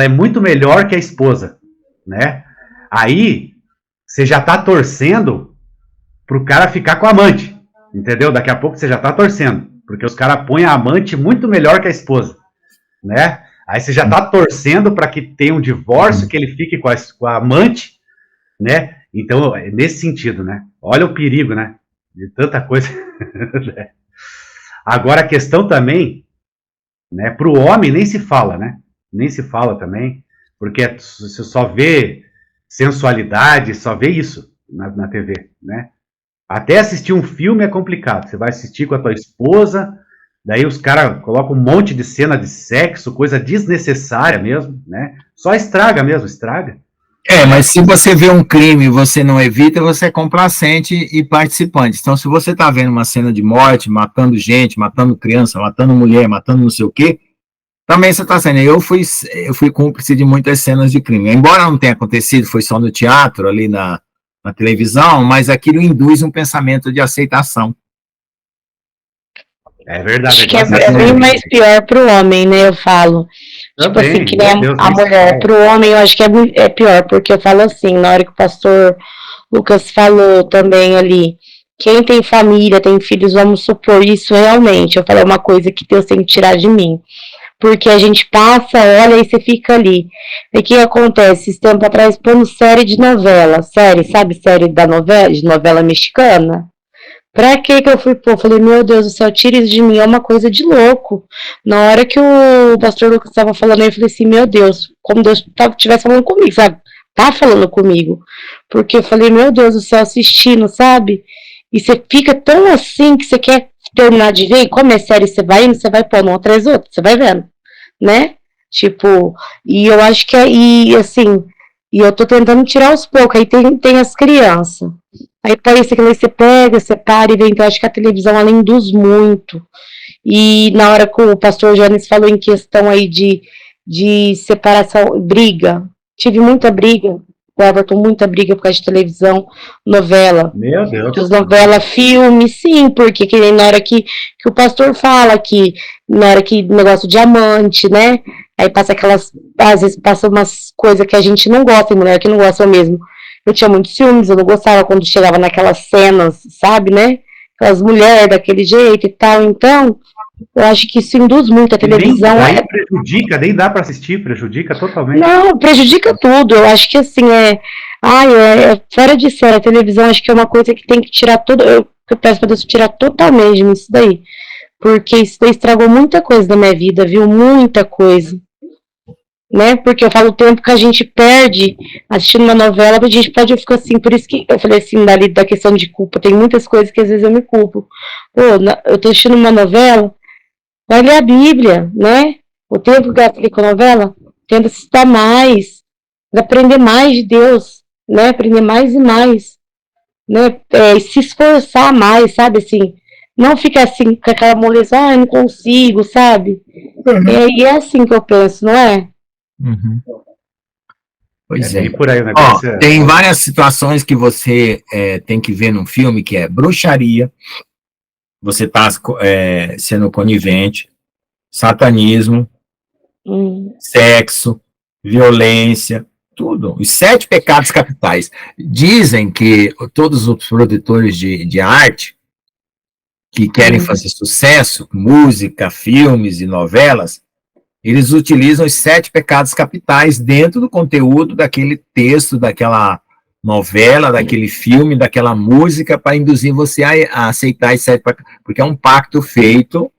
é muito melhor que a esposa, né? Aí, você já tá torcendo pro cara ficar com a amante, entendeu? Daqui a pouco você já tá torcendo, porque os caras põem a amante muito melhor que a esposa, né? Aí você já tá torcendo para que tenha um divórcio, que ele fique com a amante, né? Então, nesse sentido, né? Olha o perigo, né? De tanta coisa. Agora, a questão também, né? Para o homem nem se fala, né? Nem se fala também, porque você só vê sensualidade, só vê isso na TV, né? Até assistir um filme é complicado. Você vai assistir com a tua esposa, daí os caras colocam um monte de cena de sexo, coisa desnecessária mesmo, né? Só estraga mesmo, estraga. Mas se você vê um crime e você não evita, você é complacente e participante. Então, se você está vendo uma cena de morte, matando gente, matando criança, matando mulher, matando não sei o quê, Também você está sendo, eu fui cúmplice de muitas cenas de crime. Embora não tenha acontecido, foi só no teatro, ali na televisão, mas aquilo induz um pensamento de aceitação. É verdade. Acho que é bem mais pior pro homem, né? Eu falo. Tipo assim, que nem a mulher. Pro homem, eu acho que é pior, porque eu falo assim, na hora que o pastor Lucas falou também ali, quem tem família, tem filhos, vamos supor isso realmente. Eu falei uma coisa que Deus tem que tirar de mim. Porque a gente passa, olha, e você fica ali. E o que acontece? Esse tempo atrás, pondo série de novela. Série, sabe? Série da novela, de novela mexicana. Pra que eu fui pôr? Falei, meu Deus do céu, tira isso de mim, é uma coisa de louco. Na hora que o pastor Lucas estava falando, eu falei assim, meu Deus, como Deus estivesse falando comigo, sabe? Tá falando comigo. Porque eu falei, meu Deus do céu, assistindo, sabe? E você fica tão assim que você quer terminar de ver, e como é série, você vai indo, você vai pondo uma atrás da outra, você vai vendo, né? Tipo, e eu acho que e assim, e eu tô tentando tirar aos poucos, aí tem as crianças. Aí parece que você pega, você para e vê, então eu acho que a televisão ela induz muito. E na hora que o pastor Jones falou em questão aí de separação, briga, tive muita briga, o Everton, muita briga por causa de televisão, novela. Meu Deus. Novela, filme, sim, porque que nem na hora que o pastor fala que, na hora que negócio de amante, né? Aí passa aquelas, às vezes passa umas coisas que a gente não gosta, e mulher que não gosta mesmo. Eu tinha muitos ciúmes, eu não gostava quando chegava naquelas cenas, sabe, né? Aquelas mulheres daquele jeito e tal, então, eu acho que isso induz muito a televisão. Nem prejudica, nem dá para assistir, prejudica totalmente. Não, prejudica tudo. Eu acho que assim, é fora de série. A televisão acho que é uma coisa que tem que tirar tudo. Eu peço para Deus tirar totalmente isso daí. Porque isso daí estragou muita coisa da minha vida, viu? Muita coisa. Né? Porque eu falo o tempo que a gente perde assistindo uma novela, a gente pode ficar assim. Por isso que eu falei assim, da questão de culpa. Tem muitas coisas que às vezes eu me culpo. Pô, eu tô assistindo uma novela. Vai ler a Bíblia, né? O tempo que eu aplico a novela, tenta estudar mais, aprender mais de Deus, né? Aprender mais e mais, né? Se esforçar mais, sabe? Assim, não ficar assim com aquela moleza, eu não consigo, sabe? E é assim que eu penso, não é? Uhum. Pois é. Por aí, o negócio tem várias situações que você tem que ver num filme, que é bruxaria, você está sendo conivente, satanismo, sexo, violência, tudo. Os 7 pecados capitais. Dizem que todos os produtores de arte que querem fazer sucesso, música, filmes e novelas, eles utilizam os 7 pecados capitais dentro do conteúdo daquele texto, daquela novela, daquele filme, daquela música, para induzir você a aceitar os 7 pecados, porque é um pacto feito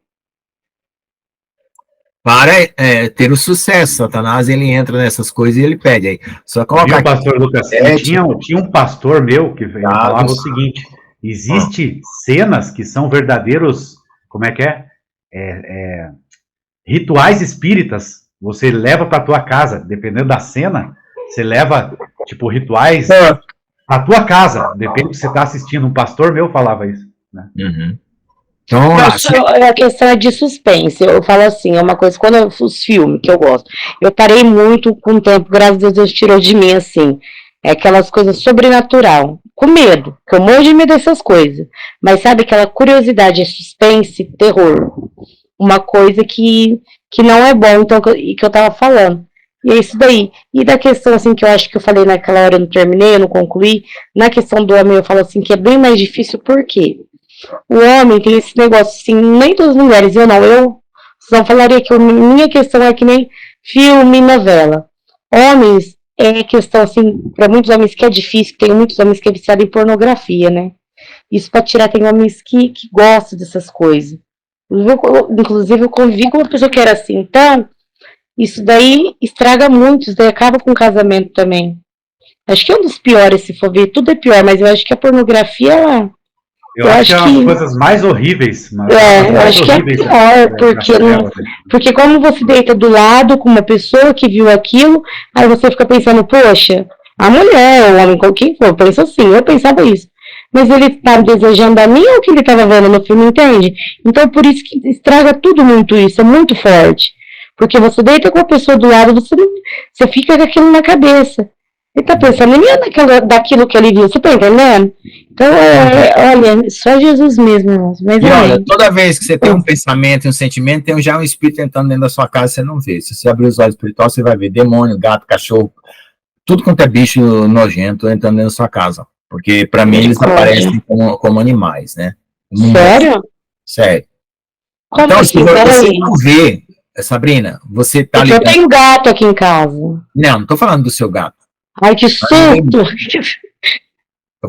para ter o sucesso. Satanás, ele entra nessas coisas e ele pede aí. Só colocar pastor Lucas, tinha um pastor meu que falava o seguinte: existe cenas que são verdadeiros, como é que rituais espíritas. Você leva para tua casa, dependendo da cena, você leva tipo rituais para tua casa, depende do que você está assistindo. Um pastor meu falava isso, né? Uhum. Então, a questão é de suspense. Eu falo assim, é uma coisa, quando os filmes que eu gosto, eu parei muito com o tempo, graças a Deus tirou de mim, assim, aquelas coisas sobrenatural, com medo, que eu morro de medo dessas coisas, mas sabe, aquela curiosidade, é suspense, terror, uma coisa que não é bom, então, que eu tava falando, e é isso daí. E da questão, assim, que eu acho que eu falei naquela hora, eu não terminei, eu não concluí, na questão do homem, eu falo assim, que é bem mais difícil, por quê? O homem tem esse negócio, assim, nem todas as mulheres, eu não falaria que minha questão é que nem filme e novela. Homens, é questão, assim, para muitos homens que é difícil, tem muitos homens que é viciado em pornografia, né? Isso para tirar, tem homens que gostam dessas coisas. Inclusive, eu convivi com uma pessoa que era assim, então, isso daí estraga muito, isso daí acaba com o casamento também. Acho que é um dos piores, se for ver, tudo é pior, mas eu acho que a pornografia... Eu acho que é uma das coisas mais horríveis. Eu acho que é pior, porque como você deita do lado com uma pessoa que viu aquilo, aí você fica pensando, poxa, a mulher, o homem, quem for, pensa assim, eu pensava isso. Mas ele estava desejando a mim ou o que ele estava vendo no filme, entende? Então, por isso que estraga tudo muito isso, é muito forte. Porque você deita com a pessoa do lado, você fica com aquilo na cabeça. Ele tá pensando nem daquilo que ele viu, você tá entendendo? Então, olha, só Jesus mesmo, irmãos. Mas E olha, toda vez que você tem um pensamento e um sentimento, tem já um espírito entrando dentro da sua casa, você não vê. Se você abrir os olhos espirituais, você vai ver demônio, gato, cachorro, tudo quanto é bicho nojento entrando dentro da sua casa. Porque, para mim, eles aparecem como animais, né? Sério? Sério. Como então, assim? se você não vê, Sabrina, você tá ligado. Eu tenho gato aqui em casa. Não tô falando do seu gato. Ai, que susto!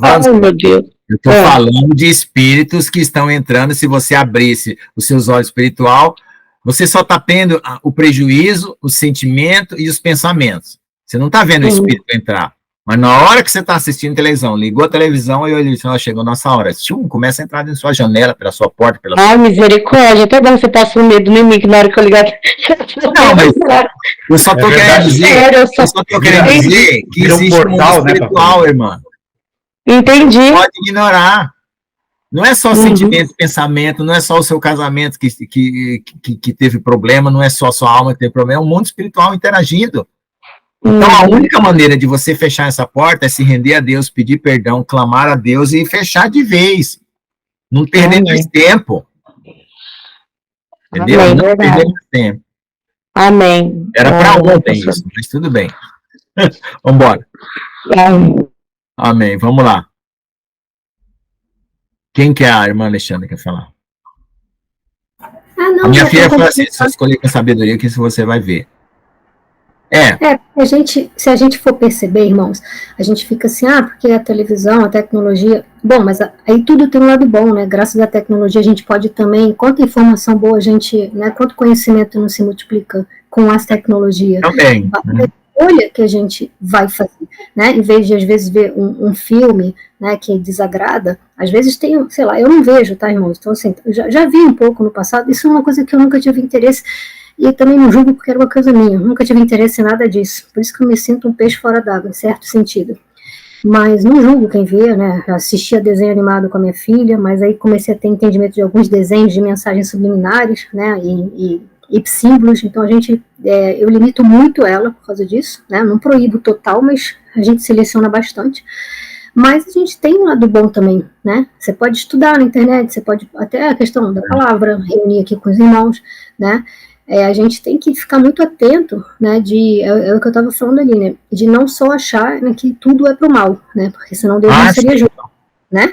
Ai, meu Deus. Eu tô falando de espíritos que estão entrando. Se você abrisse os seus olhos espiritual, você só tá tendo o prejuízo, o sentimento e os pensamentos. Você não tá vendo o espírito entrar. Mas na hora que você tá assistindo televisão, ligou a televisão e ele disse, chegou nossa hora. Começa a entrar dentro da sua janela, pela sua porta, pela sua... misericórdia. Até bom você passou medo em mim, que na hora que eu ligar... Não, mas eu só tô querendo dizer... Eu só tô querendo dizer que existe um mundo espiritual, irmã. Entendi. Pode ignorar. Não é só sentimento, pensamento, não é só o seu casamento que teve problema, não é só a sua alma que teve problema, é um mundo espiritual interagindo. Então, a única maneira de você fechar essa porta é se render a Deus, pedir perdão, clamar a Deus e fechar de vez. Não perder mais tempo. Entendeu? Amém, não verdade. perder mais tempo. Amém. Era para ontem isso, mas tudo bem. Vamos embora. Amém. Vamos lá. Quem que é a irmã Alexandra que quer falar? Não, a minha filha falou assim, só escolher com sabedoria que isso você vai ver. Se a gente for perceber, irmãos, a gente fica assim, porque a televisão, a tecnologia... Bom, mas aí tudo tem um lado bom, né? Graças à tecnologia a gente pode também, quanta informação boa a gente, né? Quanto conhecimento não se multiplica com as tecnologias. Também. A escolha que a gente vai fazer, né? Em vez de, às vezes, ver um filme, né, que desagrada, às vezes tem, sei lá, eu não vejo, tá, irmãos? Então, assim, eu já vi um pouco no passado, isso é uma coisa que eu nunca tive interesse. E eu também não julgo porque era uma coisa minha, nunca tive interesse em nada disso, por isso que eu me sinto um peixe fora d'água, em certo sentido. Mas não julgo quem vê, né, eu assistia desenho animado com a minha filha, mas aí comecei a ter entendimento de alguns desenhos de mensagens subliminares, né, e símbolos, então eu limito muito ela por causa disso, né, não proíbo total, mas a gente seleciona bastante. Mas a gente tem um lado bom também, né? Você pode estudar na internet, você pode, até a questão da palavra, reunir aqui com os irmãos, né? A gente tem que ficar muito atento, né, é o que eu estava falando ali, né, de não só achar, né, que tudo é pro mal, né, porque senão Deus não seria justo, né.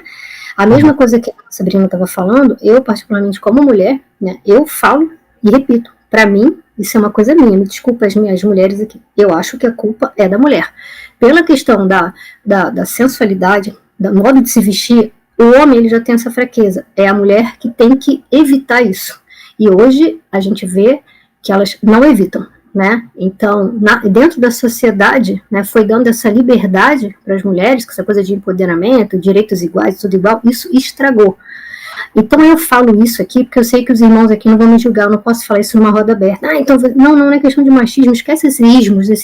A mesma coisa que a Sabrina estava falando, eu particularmente como mulher, né, eu falo e repito, para mim, isso é uma coisa minha, me desculpa as minhas mulheres aqui, eu acho que a culpa é da mulher. Pela questão da sensualidade, do modo de se vestir, o homem ele já tem essa fraqueza, é a mulher que tem que evitar isso. E hoje a gente vê que elas não evitam, né? Então, dentro da sociedade, né, foi dando essa liberdade para as mulheres, com essa coisa de empoderamento, direitos iguais, tudo igual, isso estragou. Então eu falo isso aqui, porque eu sei que os irmãos aqui não vão me julgar, eu não posso falar isso numa roda aberta. Então, não é questão de machismo, esquece esses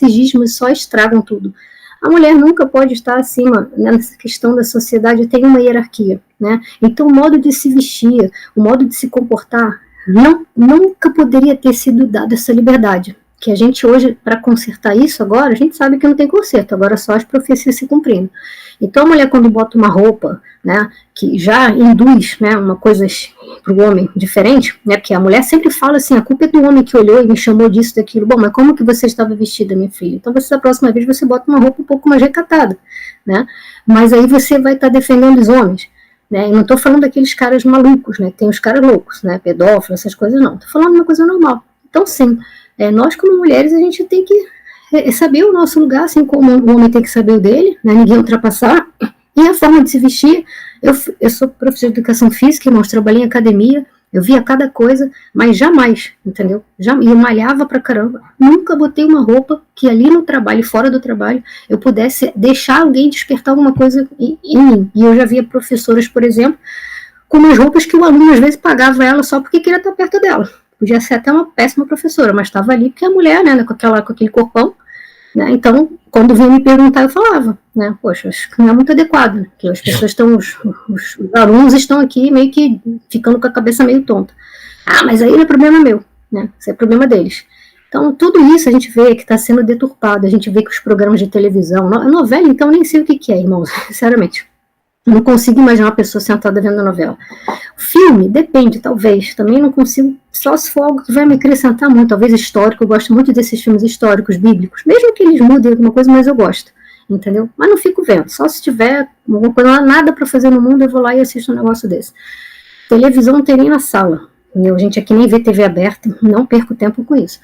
ismos só estragam tudo. A mulher nunca pode estar acima, né, nessa questão da sociedade, tem uma hierarquia, né? Então o modo de se vestir, o modo de se comportar, nunca poderia ter sido dada essa liberdade, que a gente hoje, para consertar isso agora, a gente sabe que não tem conserto, agora só as profecias se cumprindo. Então a mulher quando bota uma roupa, né, que já induz, né, uma coisa para o homem diferente, né, porque a mulher sempre fala assim, a culpa é do homem que olhou e me chamou disso, daquilo. Bom, mas como que você estava vestida, minha filha? Então da próxima vez você bota uma roupa um pouco mais recatada, né, mas aí você vai estar defendendo os homens. Né? E não estou falando daqueles caras malucos, né? Tem os caras loucos, né? Pedófilos, essas coisas não. Estou falando de uma coisa normal. Então, sim, nós como mulheres, a gente tem que saber o nosso lugar, assim como o homem tem que saber o dele, né? Ninguém ultrapassar. E a forma de se vestir, eu sou professora de educação física, irmãos, trabalhei em academia, eu via cada coisa, mas jamais, entendeu? E eu malhava pra caramba. Nunca botei uma roupa que ali no trabalho, fora do trabalho, eu pudesse deixar alguém despertar alguma coisa em mim. E eu já via professoras, por exemplo, com umas roupas que o aluno às vezes pagava ela só porque queria estar perto dela. Podia ser até uma péssima professora, mas estava ali porque a mulher, né, com aquele corpão, né? Então, quando vinha me perguntar, eu falava, né? Poxa, acho que não é muito adequado, né? Porque as pessoas estão, os alunos estão aqui meio que ficando com a cabeça meio tonta. Mas aí não é problema meu, né? Isso é problema deles. Então, tudo isso a gente vê que está sendo deturpado, a gente vê que os programas de televisão, novela, então, nem sei o que é, irmãos, sinceramente. Não consigo imaginar uma pessoa sentada vendo a novela. Filme, depende, talvez. Também não consigo, só se for algo que vai me acrescentar muito, talvez histórico. Eu gosto muito desses filmes históricos, bíblicos. Mesmo que eles mudem alguma coisa, mas eu gosto. Entendeu? Mas não fico vendo. Só se tiver alguma coisa, não há nada para fazer no mundo, eu vou lá e assisto um negócio desse. Televisão não tem nem na sala. Entendeu? A gente aqui nem vê TV aberta, não perco tempo com isso.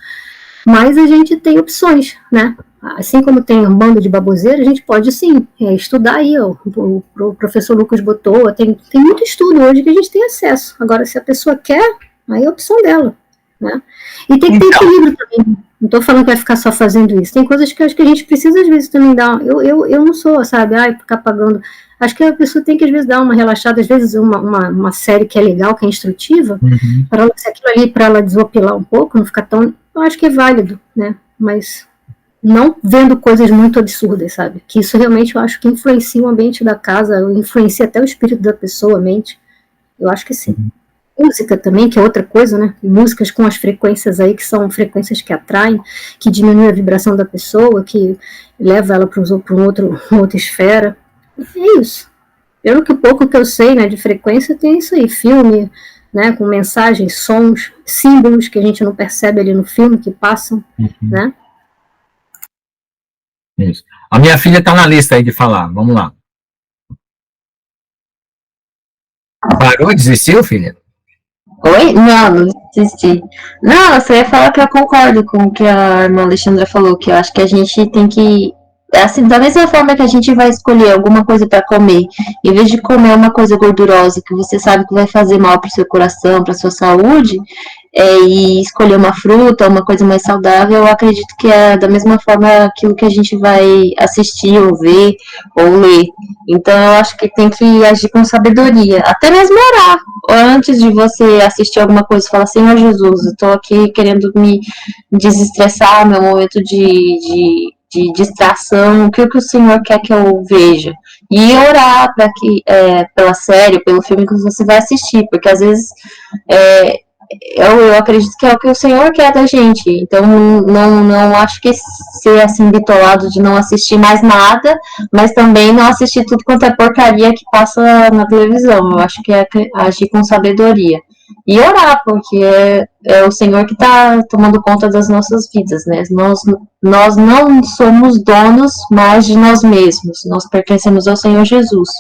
Mas a gente tem opções, né? Assim como tem um bando de baboseira, a gente pode sim estudar aí, ó, o professor Lucas botou, tem muito estudo hoje que a gente tem acesso. Agora, se a pessoa quer, aí é a opção dela, né? E tem que ter equilíbrio também. Não estou falando que vai ficar só fazendo isso. Tem coisas que eu acho que a gente precisa, às vezes, também dar. Eu não sou, sabe, ficar pagando. Acho que a pessoa tem que, às vezes, dar uma relaxada, às vezes, uma série que é legal, que é instrutiva, para ela, se aquilo ali, para ela desopilar um pouco, não ficar tão. Eu acho que é válido, né? Mas não vendo coisas muito absurdas, sabe? Que isso realmente eu acho que influencia o ambiente da casa, influencia até o espírito da pessoa, a mente. Eu acho que sim. Música também, que é outra coisa, né? Músicas com as frequências aí, que são frequências que atraem, que diminuem a vibração da pessoa, que leva ela para uma outra esfera. É isso. Pelo que pouco que eu sei, né, de frequência, tem isso aí. Filme, né, com mensagens, sons, símbolos que a gente não percebe ali no filme, que passam, né? Isso. A minha filha está na lista aí de falar. Vamos lá. Parou? Desistiu, filha? Oi? Não desisti. Não, eu só ia falar que eu concordo com o que a irmã Alexandra falou, que eu acho que a gente tem que, assim, da mesma forma que a gente vai escolher alguma coisa para comer, em vez de comer uma coisa gordurosa que você sabe que vai fazer mal para o seu coração, para sua saúde, e escolher uma fruta, uma coisa mais saudável, eu acredito que é da mesma forma aquilo que a gente vai assistir, ou ver, ou ler. Então eu acho que tem que agir com sabedoria, até mesmo orar. Antes de você assistir alguma coisa, falar, Senhor Jesus, eu tô aqui querendo me desestressar, meu momento de distração, o que o Senhor quer que eu veja. E orar para que, pela série, pelo filme que você vai assistir, porque às vezes eu acredito que é o que o Senhor quer da gente. Então, não acho que ser assim bitolado de não assistir mais nada, mas também não assistir tudo quanto é porcaria que passa na televisão. Eu acho que é agir com sabedoria. E orar, porque é o Senhor que está tomando conta das nossas vidas, né? Nós não somos donos mais de nós mesmos. Nós pertencemos ao Senhor Jesus.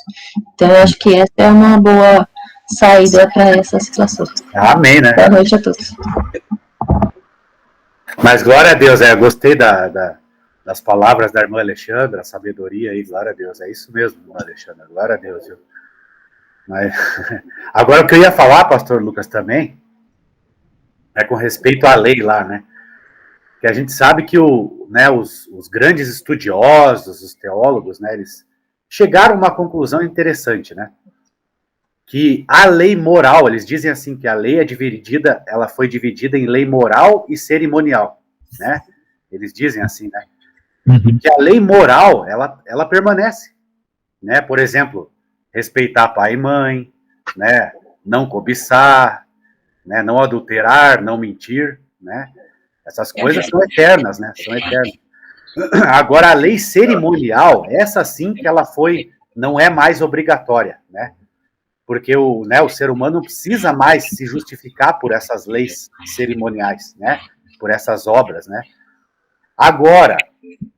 Então, eu acho que essa é uma boa saída para essa situação. Amém, né? Boa noite a todos. Mas glória a Deus, eu gostei das palavras da irmã Alexandra, a sabedoria aí, glória a Deus, é isso mesmo, irmã Alexandra, glória a Deus, viu? Mas, agora o que eu ia falar, pastor Lucas, também, é com respeito à lei lá, né? Que a gente sabe que os grandes estudiosos, os teólogos, né, eles chegaram a uma conclusão interessante, né? Que a lei moral, eles dizem assim, que a lei ela foi dividida em lei moral e cerimonial, né? Eles dizem assim, né? E que a lei moral, ela permanece, né? Por exemplo, respeitar pai e mãe, né? Não cobiçar, né? Não adulterar, não mentir, né? Essas coisas são eternas, né? São eternas. Agora, a lei cerimonial, essa sim que ela não é mais obrigatória, né? Porque o ser humano não precisa mais se justificar por essas leis cerimoniais, né? Por essas obras, né? Agora,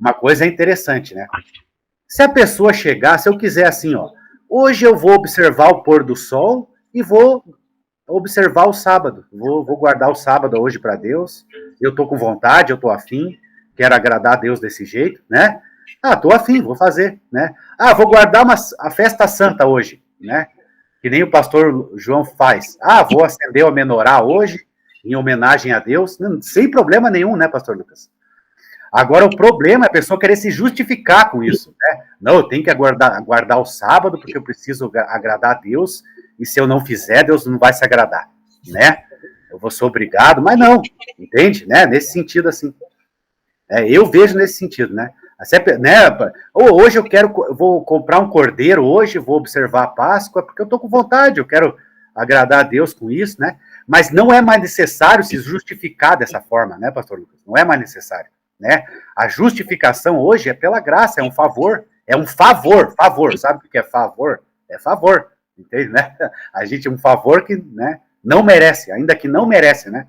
uma coisa interessante, né? Se a pessoa chegar, se eu quiser assim, ó, hoje eu vou observar o pôr do sol e vou observar o sábado, vou guardar o sábado hoje para Deus, eu tô com vontade, eu tô afim, quero agradar a Deus desse jeito, né? Tô afim, vou fazer, né? Vou guardar a festa santa hoje, né? Que nem o pastor João faz. Vou acender o menorá hoje, em homenagem a Deus, sem problema nenhum, né, pastor Lucas? Agora, o problema é a pessoa querer se justificar com isso, né? Não, eu tenho que guardar o sábado, porque eu preciso agradar a Deus, e se eu não fizer, Deus não vai se agradar, né? Eu vou ser obrigado, mas não, entende? Né? Nesse sentido, assim. Eu vejo nesse sentido, né? Hoje eu vou comprar um cordeiro hoje, vou observar a Páscoa, porque eu estou com vontade, eu quero agradar a Deus com isso, né? Mas não é mais necessário se justificar dessa forma, né, pastor Lucas? Não é mais necessário, né? A justificação hoje é pela graça, é um favor, favor, sabe o que é favor? É favor, entende, né? A gente é um favor que, né, não merece, ainda que não merece, né?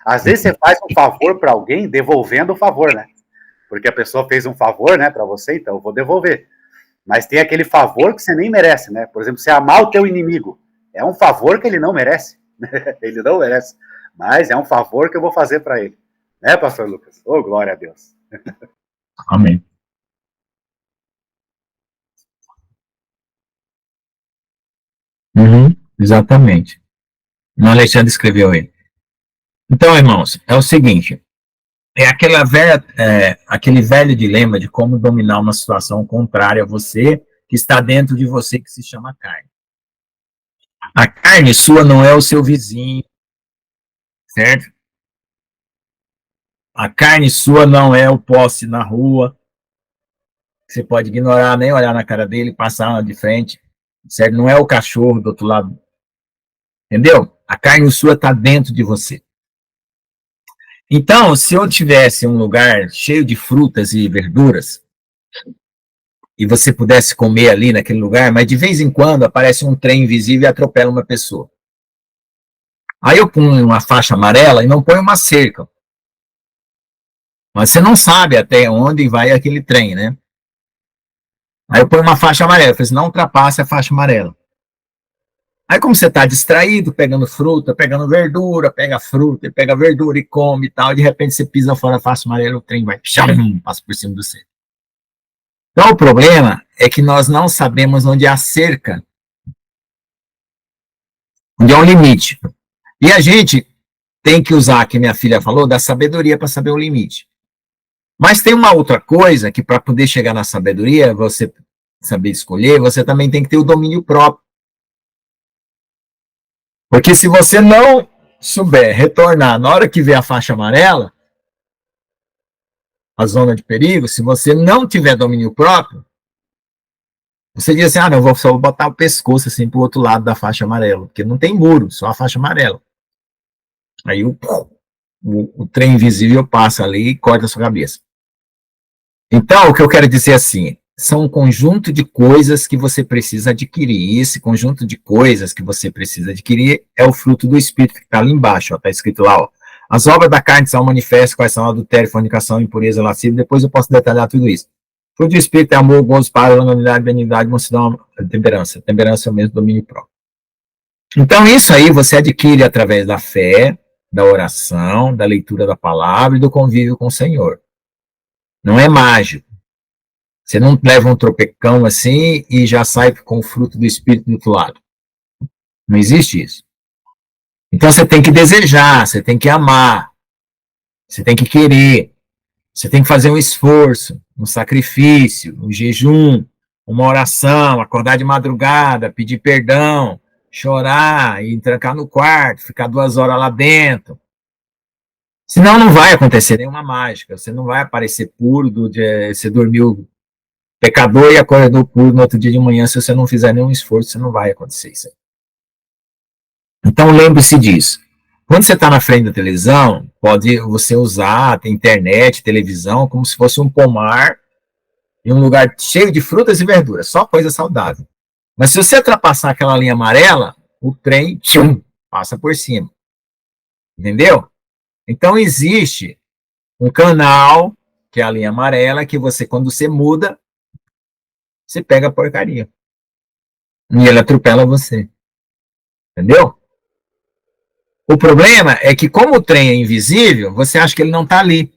Às vezes você faz um favor para alguém devolvendo o favor, né? Porque a pessoa fez um favor, né, para você, então eu vou devolver. Mas tem aquele favor que você nem merece, né? Por exemplo, você amar o teu inimigo. É um favor que ele não merece. Ele não merece. Mas é um favor que eu vou fazer para ele. Né, pastor Lucas? Oh, glória a Deus. Amém. Exatamente. O Alexandre escreveu aí. Então, irmãos, é o seguinte, é aquele velho dilema de como dominar uma situação contrária a você, que está dentro de você, que se chama carne. A carne sua não é o seu vizinho, certo? A carne sua não é o poste na rua, você pode ignorar, nem olhar na cara dele, passar lá de frente, certo? Não é o cachorro do outro lado, entendeu? A carne sua está dentro de você. Então, se eu tivesse um lugar cheio de frutas e verduras, e você pudesse comer ali naquele lugar, mas de vez em quando aparece um trem invisível e atropela uma pessoa. Aí eu ponho uma faixa amarela e não ponho uma cerca. Mas você não sabe até onde vai aquele trem, né? Aí eu ponho uma faixa amarela, eu falo assim, não ultrapasse a faixa amarela. Aí como você está distraído, pegando fruta, pegando verdura, pega fruta, pega verdura e come e tal, de repente você pisa fora da faixa amarela, o trem vai, passa por cima do você. Então o problema é que nós não sabemos onde há cerca, onde há um limite. E a gente tem que usar, que minha filha falou, da sabedoria para saber o limite. Mas tem uma outra coisa que para poder chegar na sabedoria, você saber escolher, você também tem que ter o domínio próprio. Porque se você não souber retornar na hora que vê a faixa amarela, a zona de perigo, se você não tiver domínio próprio, você diz assim, não, eu vou só botar o pescoço assim pro outro lado da faixa amarela, porque não tem muro, só a faixa amarela. Aí o trem invisível passa ali e corta a sua cabeça. Então, o que eu quero dizer assim, são um conjunto de coisas que você precisa adquirir. E esse conjunto de coisas que você precisa adquirir é o fruto do Espírito que está ali embaixo, está escrito lá, ó. As obras da carne são manifestas, quais são adultério, fornicação, impureza, lascívia, depois eu posso detalhar tudo isso. O fruto do Espírito é amor, gozo, paz, longanimidade, benignidade, mansidão, temperança. Temperança é o mesmo domínio próprio. Então, isso aí você adquire através da fé, da oração, da leitura da palavra e do convívio com o Senhor. Não é mágico. Você não leva um tropecão assim e já sai com o fruto do Espírito do outro lado. Não existe isso. Então você tem que desejar, você tem que amar, você tem que querer, você tem que fazer um esforço, um sacrifício, um jejum, uma oração, acordar de madrugada, pedir perdão, chorar, ir trancar no quarto, ficar 2 horas lá dentro. Senão não vai acontecer nenhuma mágica, você não vai aparecer puro, você dormiu pecador e acordou puro no outro dia de manhã, se você não fizer nenhum esforço, você não vai acontecer isso aí. Então lembre-se disso. Quando você está na frente da televisão, pode você usar a internet, televisão, como se fosse um pomar em um lugar cheio de frutas e verduras, só coisa saudável. Mas se você ultrapassar aquela linha amarela, o trem passa por cima. Entendeu? Então existe um canal, que é a linha amarela, que você, quando você muda, você pega a porcaria. E ele atropela você. Entendeu? O problema é que, como o trem é invisível, você acha que ele não está ali.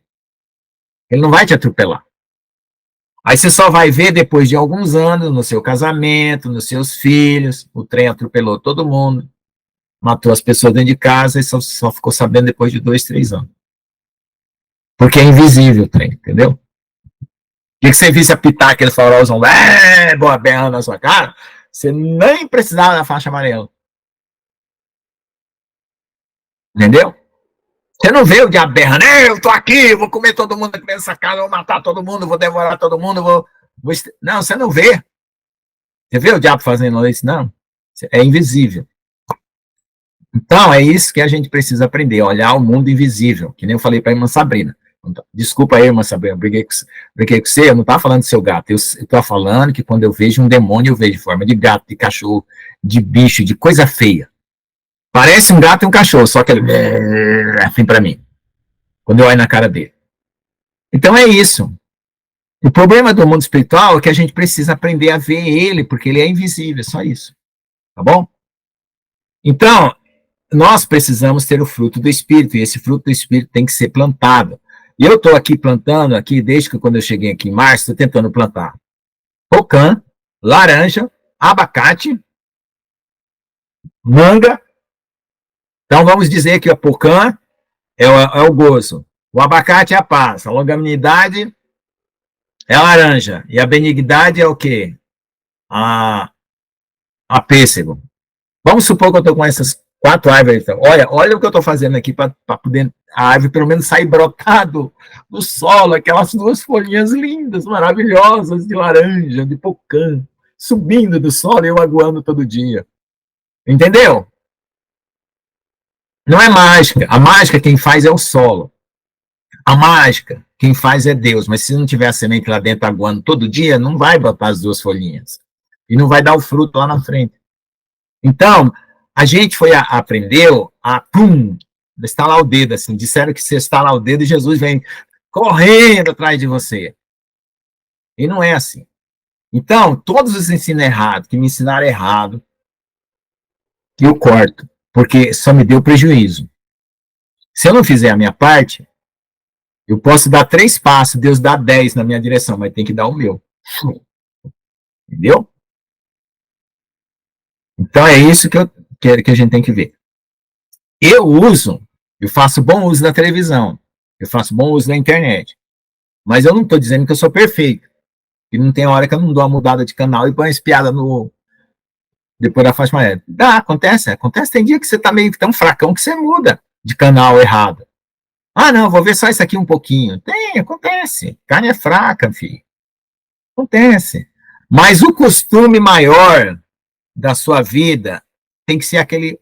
Ele não vai te atropelar. Aí você só vai ver depois de alguns anos, no seu casamento, nos seus filhos, o trem atropelou todo mundo, matou as pessoas dentro de casa e só ficou sabendo depois de 2, 3 anos. Porque é invisível o trem, entendeu? E que você visse apitar aquele farolzão, boa berra na sua cara, você nem precisava da faixa amarela. Entendeu? Você não vê o diabo berrando, eu tô aqui, vou comer todo mundo aqui nessa casa, vou matar todo mundo, vou devorar todo mundo, Não, você não vê. Você vê o diabo fazendo isso? Não. É invisível. Então, é isso que a gente precisa aprender, olhar o mundo invisível, que nem eu falei para a irmã Sabrina. Desculpa aí, irmã Sabrina, eu briguei com você, eu não estava falando do seu gato, eu estou falando que quando eu vejo um demônio, eu vejo em forma de gato, de cachorro, de bicho, de coisa feia. Parece um gato e um cachorro, só que ele assim para mim, quando eu olho na cara dele. Então é isso. O problema do mundo espiritual é que a gente precisa aprender a ver ele, porque ele é invisível, só isso. Tá bom? Então, nós precisamos ter o fruto do Espírito, e esse fruto do Espírito tem que ser plantado. E eu estou aqui plantando, aqui desde que quando eu cheguei aqui em março, estou tentando plantar pocã, laranja, abacate, manga. Então vamos dizer que a pocã é o gozo, o abacate é a paz, a longanimidade é a laranja, e a benignidade é o quê? A pêssego. Vamos supor que eu estou com essas 4 árvores. Então. Olha o que eu estou fazendo aqui para poder a árvore pelo menos sair brotado do solo, aquelas 2 folhinhas lindas, maravilhosas, de laranja, de pocã, subindo do solo e eu aguando todo dia. Entendeu? Não é mágica. A mágica quem faz é o solo. A mágica quem faz é Deus. Mas se não tiver a semente lá dentro aguando todo dia, não vai brotar as 2 folhinhas. E não vai dar o fruto lá na frente. Então, a gente aprendeu a estalar o dedo, assim, disseram que você estalar o dedo e Jesus vem correndo atrás de você. E não é assim. Então, todos os ensinos errados, que me ensinaram errado, eu corto, porque só me deu prejuízo. Se eu não fizer a minha parte, eu posso dar 3 passos, Deus dá 10 na minha direção, mas tem que dar o meu. Entendeu? Então, é isso que a gente tem que ver. Eu faço bom uso da televisão, eu faço bom uso da internet, mas eu não estou dizendo que eu sou perfeito, e não tem hora que eu não dou uma mudada de canal e põe uma espiada depois da faixa amarela. Acontece, tem dia que você está meio tão fracão que você muda de canal errado. Não, vou ver só isso aqui um pouquinho. Acontece, carne é fraca, filho. Acontece. Mas o costume maior da sua vida tem que ser aquele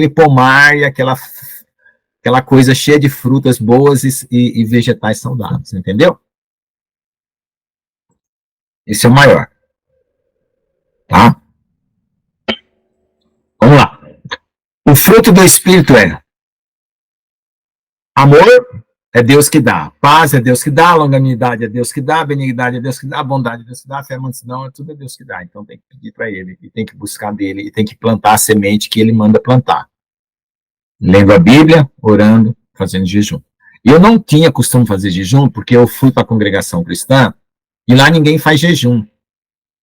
pomar e aquela coisa cheia de frutas boas e vegetais saudáveis, entendeu? Esse é o maior. Tá? Vamos lá. O fruto do Espírito é amor, é Deus que dá. Paz é Deus que dá. Longanimidade é Deus que dá. Benignidade é Deus que dá. Bondade é Deus que dá. Fé, mansidão, tudo é Deus que dá. Então tem que pedir para ele, e tem que buscar dele, e tem que plantar a semente que ele manda plantar. Lendo a Bíblia, orando, fazendo jejum. Eu não tinha costume de fazer jejum, porque eu fui para a congregação cristã, e lá ninguém faz jejum.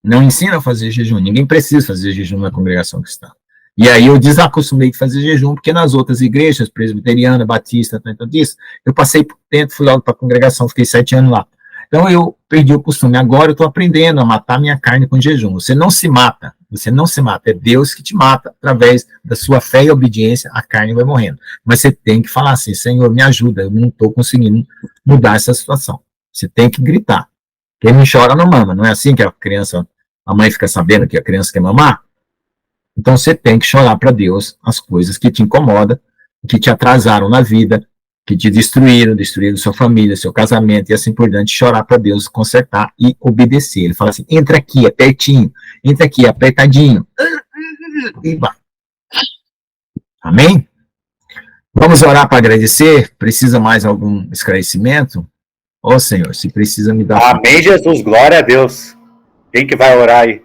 Não ensina a fazer jejum. Ninguém precisa fazer jejum na congregação cristã. E aí eu desacostumei de fazer jejum, porque nas outras igrejas, presbiteriana, batista, tanto disso, eu passei por dentro, fui logo para a congregação, fiquei 7 anos lá. Então eu perdi o costume. Agora eu estou aprendendo a matar minha carne com jejum. Você não se mata, é Deus que te mata. Através da sua fé e obediência, a carne vai morrendo. Mas você tem que falar assim, Senhor, me ajuda, eu não estou conseguindo mudar essa situação. Você tem que gritar. Quem não chora não mama, não é assim que a mãe fica sabendo que a criança quer mamar? Então você tem que chorar para Deus as coisas que te incomodam, que te atrasaram na vida, que te destruíram sua família, seu casamento e assim por diante. Chorar para Deus, consertar e obedecer. Ele fala assim, entra aqui, é pertinho, entra aqui, apertadinho, e vai. Amém? Vamos orar para agradecer? Precisa mais algum esclarecimento? Ó Senhor, se precisa me dar... Amém, Jesus, glória a Deus. Quem que vai orar aí?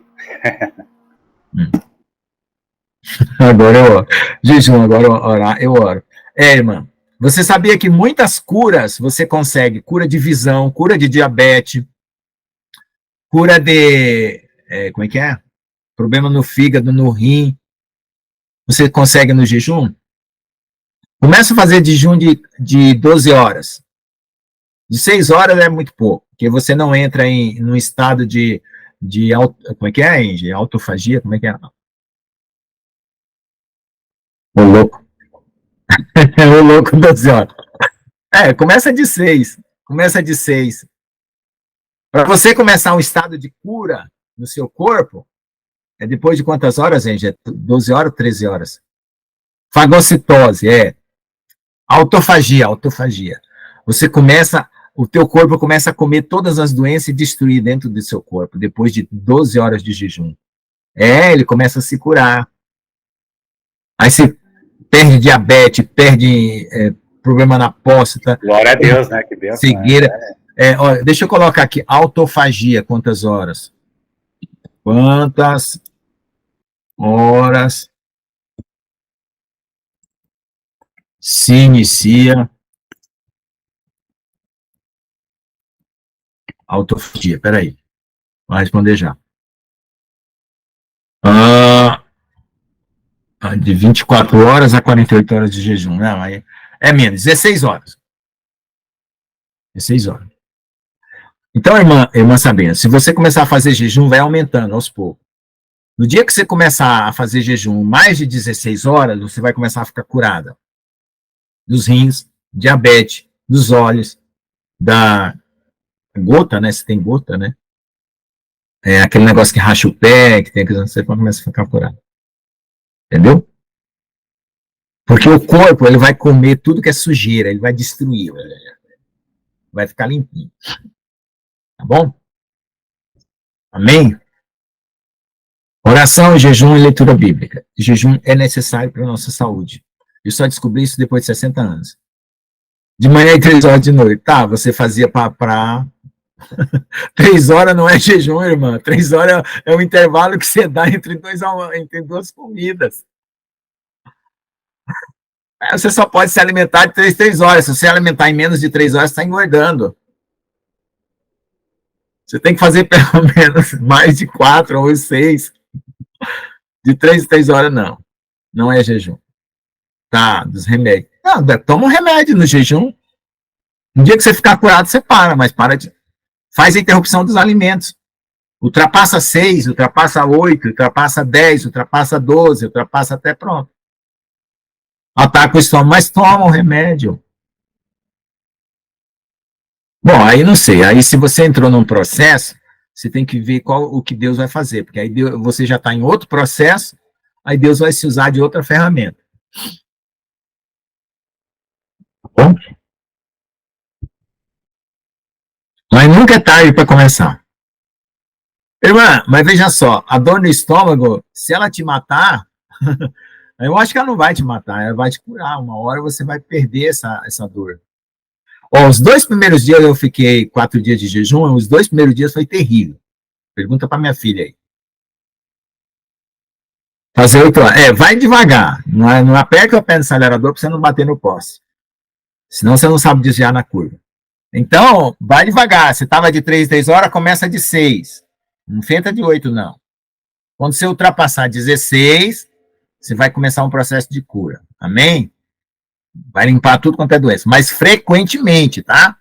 Agora eu oro. Jejum, agora orar, eu oro. Irmã, você sabia que muitas curas você consegue? Cura de visão, cura de diabetes, cura de... como é que é? Problema no fígado, no rim. Você consegue no jejum? Começa a fazer jejum de 12 horas. De 6 horas é muito pouco, porque você não entra num estado de como é que é, de autofagia, como é que é? Ô louco. Ô louco, 12 horas. Começa de 6. Para você começar um estado de cura no seu corpo, depois de quantas horas, gente? 12 horas ou 13 horas? Fagocitose, autofagia. Você começa, o teu corpo começa a comer todas as doenças e destruir dentro do seu corpo, depois de 12 horas de jejum. Ele começa a se curar. Aí você perde diabetes, perde problema na próstata. Glória a Deus, né? Que benção. Cegueira. Olha, deixa eu colocar aqui, autofagia, quantas horas? Quantas horas se inicia autofagia? Peraí, vou responder já. De 24 horas a 48 horas de jejum, não, aí é menos, 16 horas. 16 horas. Então, irmã Sabrina, se você começar a fazer jejum, vai aumentando aos poucos. No dia que você começar a fazer jejum mais de 16 horas, você vai começar a ficar curada. Dos rins, diabetes, dos olhos, da gota, né? Se tem gota, né? Aquele negócio que racha o pé, que tem aquele, você começa a ficar curado. Entendeu? Porque o corpo, ele vai comer tudo que é sujeira, ele vai destruir. Vai ficar limpinho. Tá bom? Amém? Oração, jejum e leitura bíblica. Jejum é necessário para a nossa saúde. Eu só descobri isso depois de 60 anos. De manhã e 3 horas de noite. Tá, você fazia para 3 horas não é jejum, irmã. 3 horas é o intervalo que você dá entre duas comidas. Você só pode se alimentar de 3 horas. Se você alimentar em menos de 3 horas, você está engordando. Você tem que fazer pelo menos mais de 4 ou 6. De 3 em 3 horas, não. Não é jejum. Tá, dos remédios. Não, toma um remédio no jejum. No dia que você ficar curado, você para, mas faz a interrupção dos alimentos. Ultrapassa 6, ultrapassa 8, ultrapassa 10, ultrapassa 12, ultrapassa até pronto. Ataca o estômago, mas toma o remédio. Bom, aí não sei. Aí se você entrou num processo, você tem que ver o que Deus vai fazer, porque aí você já está em outro processo, aí Deus vai se usar de outra ferramenta. Tá bom? Mas nunca é tarde para começar. Irmã, mas veja só, a dor no estômago, se ela te matar, eu acho que ela não vai te matar, ela vai te curar. Uma hora você vai perder essa dor. Os 2 primeiros dias eu fiquei 4 dias de jejum, os 2 primeiros dias foi terrível. Pergunta para minha filha aí. Fazer 8 horas. Vai devagar. Não aperta o pé no acelerador para você não bater no poste. Senão você não sabe desviar na curva. Então, vai devagar. Você estava de 3 horas, começa de 6. Não feita de 8, não. Quando você ultrapassar 16, você vai começar um processo de cura. Amém? Vai limpar tudo quanto é doença. Mas frequentemente, tá?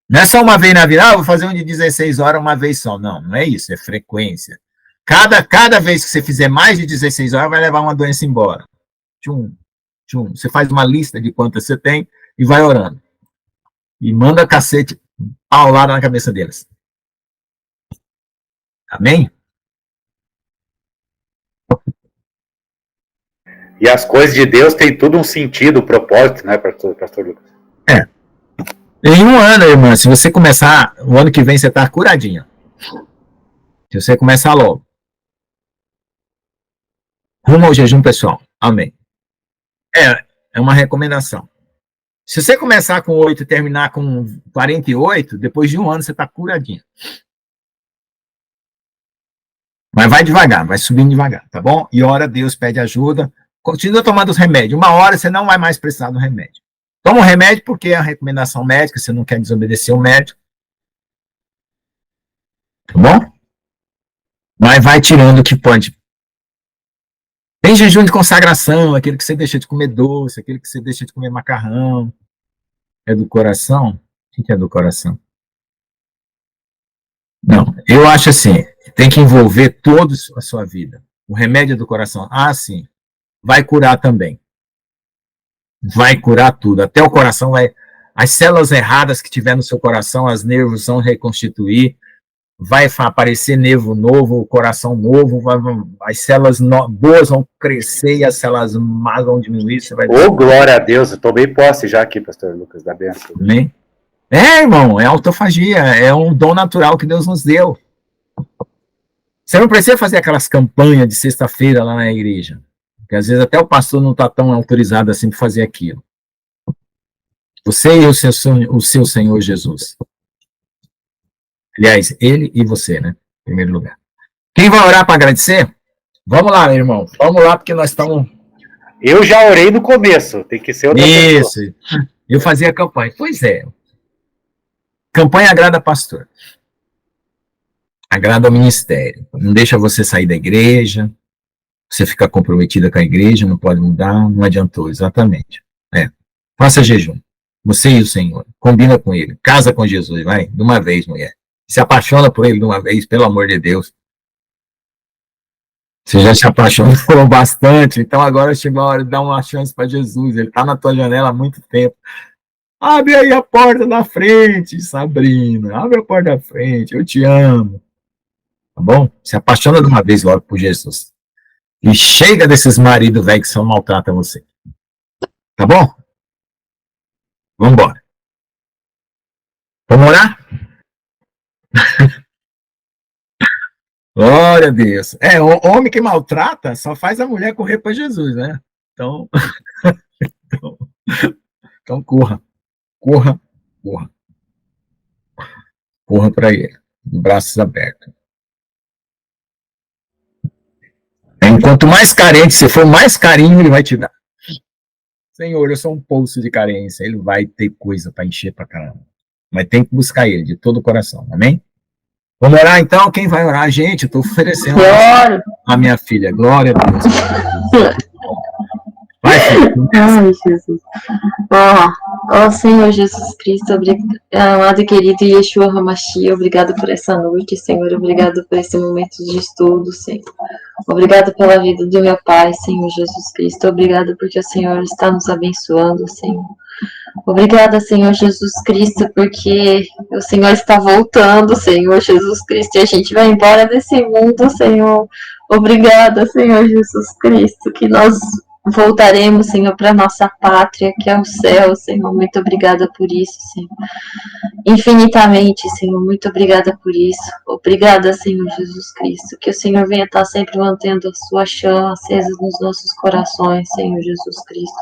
Não é só uma vez na vida, vou fazer um de 16 horas uma vez só. Não, não é isso, é frequência. Cada vez que você fizer mais de 16 horas, vai levar uma doença embora. Tchum, tchum. Você faz uma lista de quantas você tem e vai orando. E manda cacete paulada na cabeça deles. Amém? E as coisas de Deus têm tudo um sentido, um propósito, né, pastor Lucas? Em um ano, irmã, se você começar, o ano que vem você está curadinha. Se você começar logo. Rumo ao jejum, pessoal. Amém. É uma recomendação. Se você começar com 8 e terminar com 48, depois de um ano você está curadinha. Mas vai devagar, vai subindo devagar, tá bom? E ora a Deus, pede ajuda. Continua tomando os remédios. Uma hora você não vai mais precisar do remédio. Toma o remédio porque é a recomendação médica, você não quer desobedecer o médico. Tá bom? Mas vai tirando o que pode. Tem jejum de consagração, aquele que você deixa de comer doce, aquele que você deixa de comer macarrão. É do coração? O que é do coração? Não, eu acho assim, tem que envolver toda a sua vida. O remédio é do coração. Sim. Vai curar também. Vai curar tudo. Até o coração vai... As células erradas que tiver no seu coração, as nervos vão reconstituir. vai aparecer nervo novo, coração novo, as células boas vão crescer e as células más vão diminuir. Você vai Glória a Deus, eu tomei posse já aqui, pastor Lucas, da benção. Amém? Irmão, é autofagia, é um dom natural que Deus nos deu. Você não precisa fazer aquelas campanhas de sexta-feira lá na igreja, porque às vezes até o pastor não está tão autorizado assim para fazer aquilo. Você e o seu Senhor Jesus. Aliás, ele e você, né? Em primeiro lugar. Quem vai orar para agradecer? Vamos lá, meu irmão. Vamos lá, porque nós estamos... Eu já orei no começo, tem que ser outra pessoa. Isso. Eu fazia a campanha. Pois é. Campanha agrada pastor. Agrada ao ministério. Não deixa você sair da igreja. Você fica comprometida com a igreja, não pode mudar, não adiantou, exatamente. Faça jejum. Você e o Senhor. Combina com ele. Casa com Jesus, vai. De uma vez, mulher. Se apaixona por ele de uma vez, pelo amor de Deus. Você já se apaixonou bastante, então agora chegou a hora de dar uma chance para Jesus. Ele está na tua janela há muito tempo. Abre aí a porta da frente, Sabrina. Abre a porta da frente, eu te amo. Tá bom? Se apaixona de uma vez logo por Jesus. E chega desses maridos velhos que só maltratam você. Tá bom? Vamos embora. Vamos orar? Glória a Deus. O homem que maltrata só faz a mulher correr para Jesus, né? Então corra. Corra para ele. Braços abertos. Quanto mais carente você for, mais carinho ele vai te dar. Senhor, eu sou um poço de carência. Ele vai ter coisa para encher para caramba. Mas tem que buscar ele de todo o coração. Amém? Vamos orar então? Quem vai orar? Gente, eu estou oferecendo a minha filha. Glória a Deus. Vai, filha. Ai, Jesus. Senhor Jesus Cristo, amado e querido Yeshua HaMashiach, obrigado por essa noite, Senhor. Obrigado por esse momento de estudo, Senhor. Obrigado pela vida do meu Pai, Senhor Jesus Cristo. Obrigado porque o Senhor está nos abençoando, Senhor. Obrigada, Senhor Jesus Cristo, porque o Senhor está voltando, Senhor Jesus Cristo, e a gente vai embora desse mundo, Senhor. Obrigada, Senhor Jesus Cristo, que nós voltaremos, Senhor, para nossa pátria, que é o céu, Senhor. Muito obrigada por isso, Senhor. Infinitamente, Senhor, muito obrigada por isso. Obrigada, Senhor Jesus Cristo, que o Senhor venha estar sempre mantendo a sua chama acesa nos nossos corações, Senhor Jesus Cristo.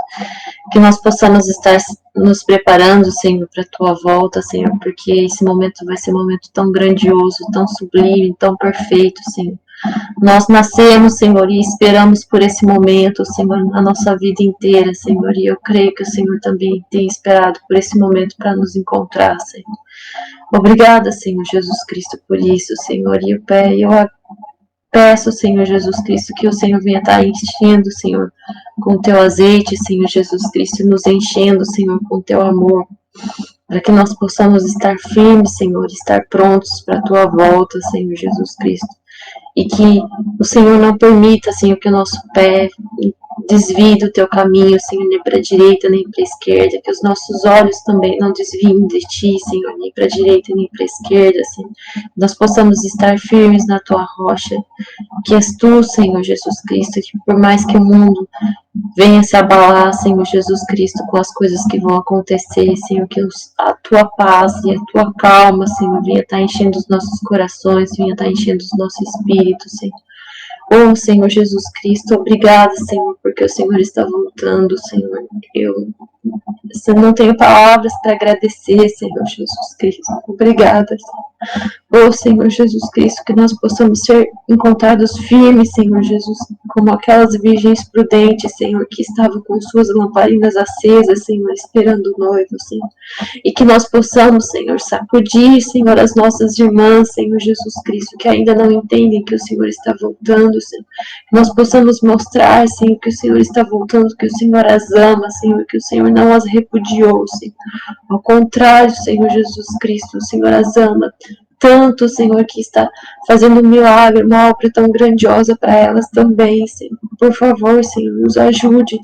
Que nós possamos estar nos preparando, Senhor, para a tua volta, Senhor, porque esse momento vai ser um momento tão grandioso, tão sublime, tão perfeito, Senhor. Nós nascemos, Senhor, e esperamos por esse momento, Senhor, a nossa vida inteira, Senhor, e eu creio que o Senhor também tem esperado por esse momento para nos encontrar, Senhor. Obrigada, Senhor Jesus Cristo, por isso, Senhor, e eu peço, Senhor Jesus Cristo, que o Senhor venha estar enchendo, Senhor, com o teu azeite, Senhor Jesus Cristo, nos enchendo, Senhor, com o teu amor, para que nós possamos estar firmes, Senhor, estar prontos para a tua volta, Senhor Jesus Cristo. E que o Senhor não permita, Senhor, que o nosso pé desvie do teu caminho, Senhor, nem para a direita, nem para a esquerda, que os nossos olhos também não desviem de ti, Senhor, nem para a direita, nem para a esquerda, Senhor. Nós possamos estar firmes na tua rocha, que és tu, Senhor Jesus Cristo, que por mais que o mundo venha se abalar, Senhor Jesus Cristo, com as coisas que vão acontecer, Senhor, que a tua paz e a tua calma, Senhor, venha estar enchendo os nossos corações, venha estar enchendo os nossos espíritos, Senhor. Oh, Senhor Jesus Cristo, obrigada, Senhor, porque o Senhor está voltando, Senhor. Eu não tenho palavras para agradecer, Senhor Jesus Cristo. Obrigada, Senhor. Oh, Senhor Jesus Cristo, que nós possamos ser encontrados firmes, Senhor Jesus, como aquelas virgens prudentes, Senhor, que estavam com suas lamparinas acesas, Senhor, esperando o noivo, Senhor. E que nós possamos, Senhor, sacudir, Senhor, as nossas irmãs, Senhor Jesus Cristo, que ainda não entendem que o Senhor está voltando, Senhor. Que nós possamos mostrar, Senhor, que o Senhor está voltando, que o Senhor as ama, Senhor, que o Senhor não as repudiou, Senhor. Ao contrário, Senhor Jesus Cristo, o Senhor as ama tanto, Senhor, que está fazendo um milagre, uma obra tão grandiosa para elas também, Senhor. Por favor, Senhor, nos ajude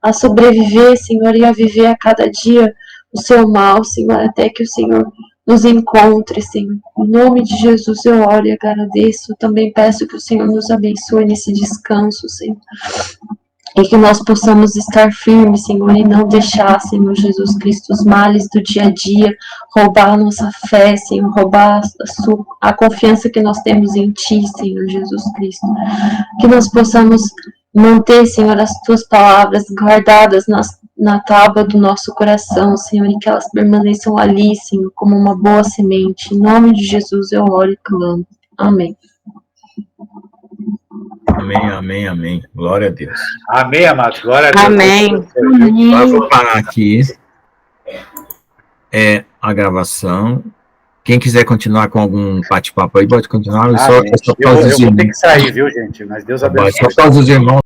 a sobreviver, Senhor, e a viver a cada dia o seu mal, Senhor, até que o Senhor nos encontre, Senhor. Em nome de Jesus eu oro e agradeço. Também peço que o Senhor nos abençoe nesse descanso, Senhor. E que nós possamos estar firmes, Senhor, e não deixar, Senhor Jesus Cristo, os males do dia a dia roubar a nossa fé, Senhor, roubar a confiança que nós temos em Ti, Senhor Jesus Cristo. Que nós possamos manter, Senhor, as Tuas palavras guardadas na tábua do nosso coração, Senhor, e que elas permaneçam ali, Senhor, como uma boa semente. Em nome de Jesus eu oro e clamo. Amém. Amém, amém, amém. Glória a Deus. Amém, amados. Glória a Deus. Amém. Agora eu vou parar aqui a gravação. Quem quiser continuar com algum bate-papo aí, pode continuar. Eu vou ter que sair, viu, gente? Mas Deus abençoe. Só todos os irmãos.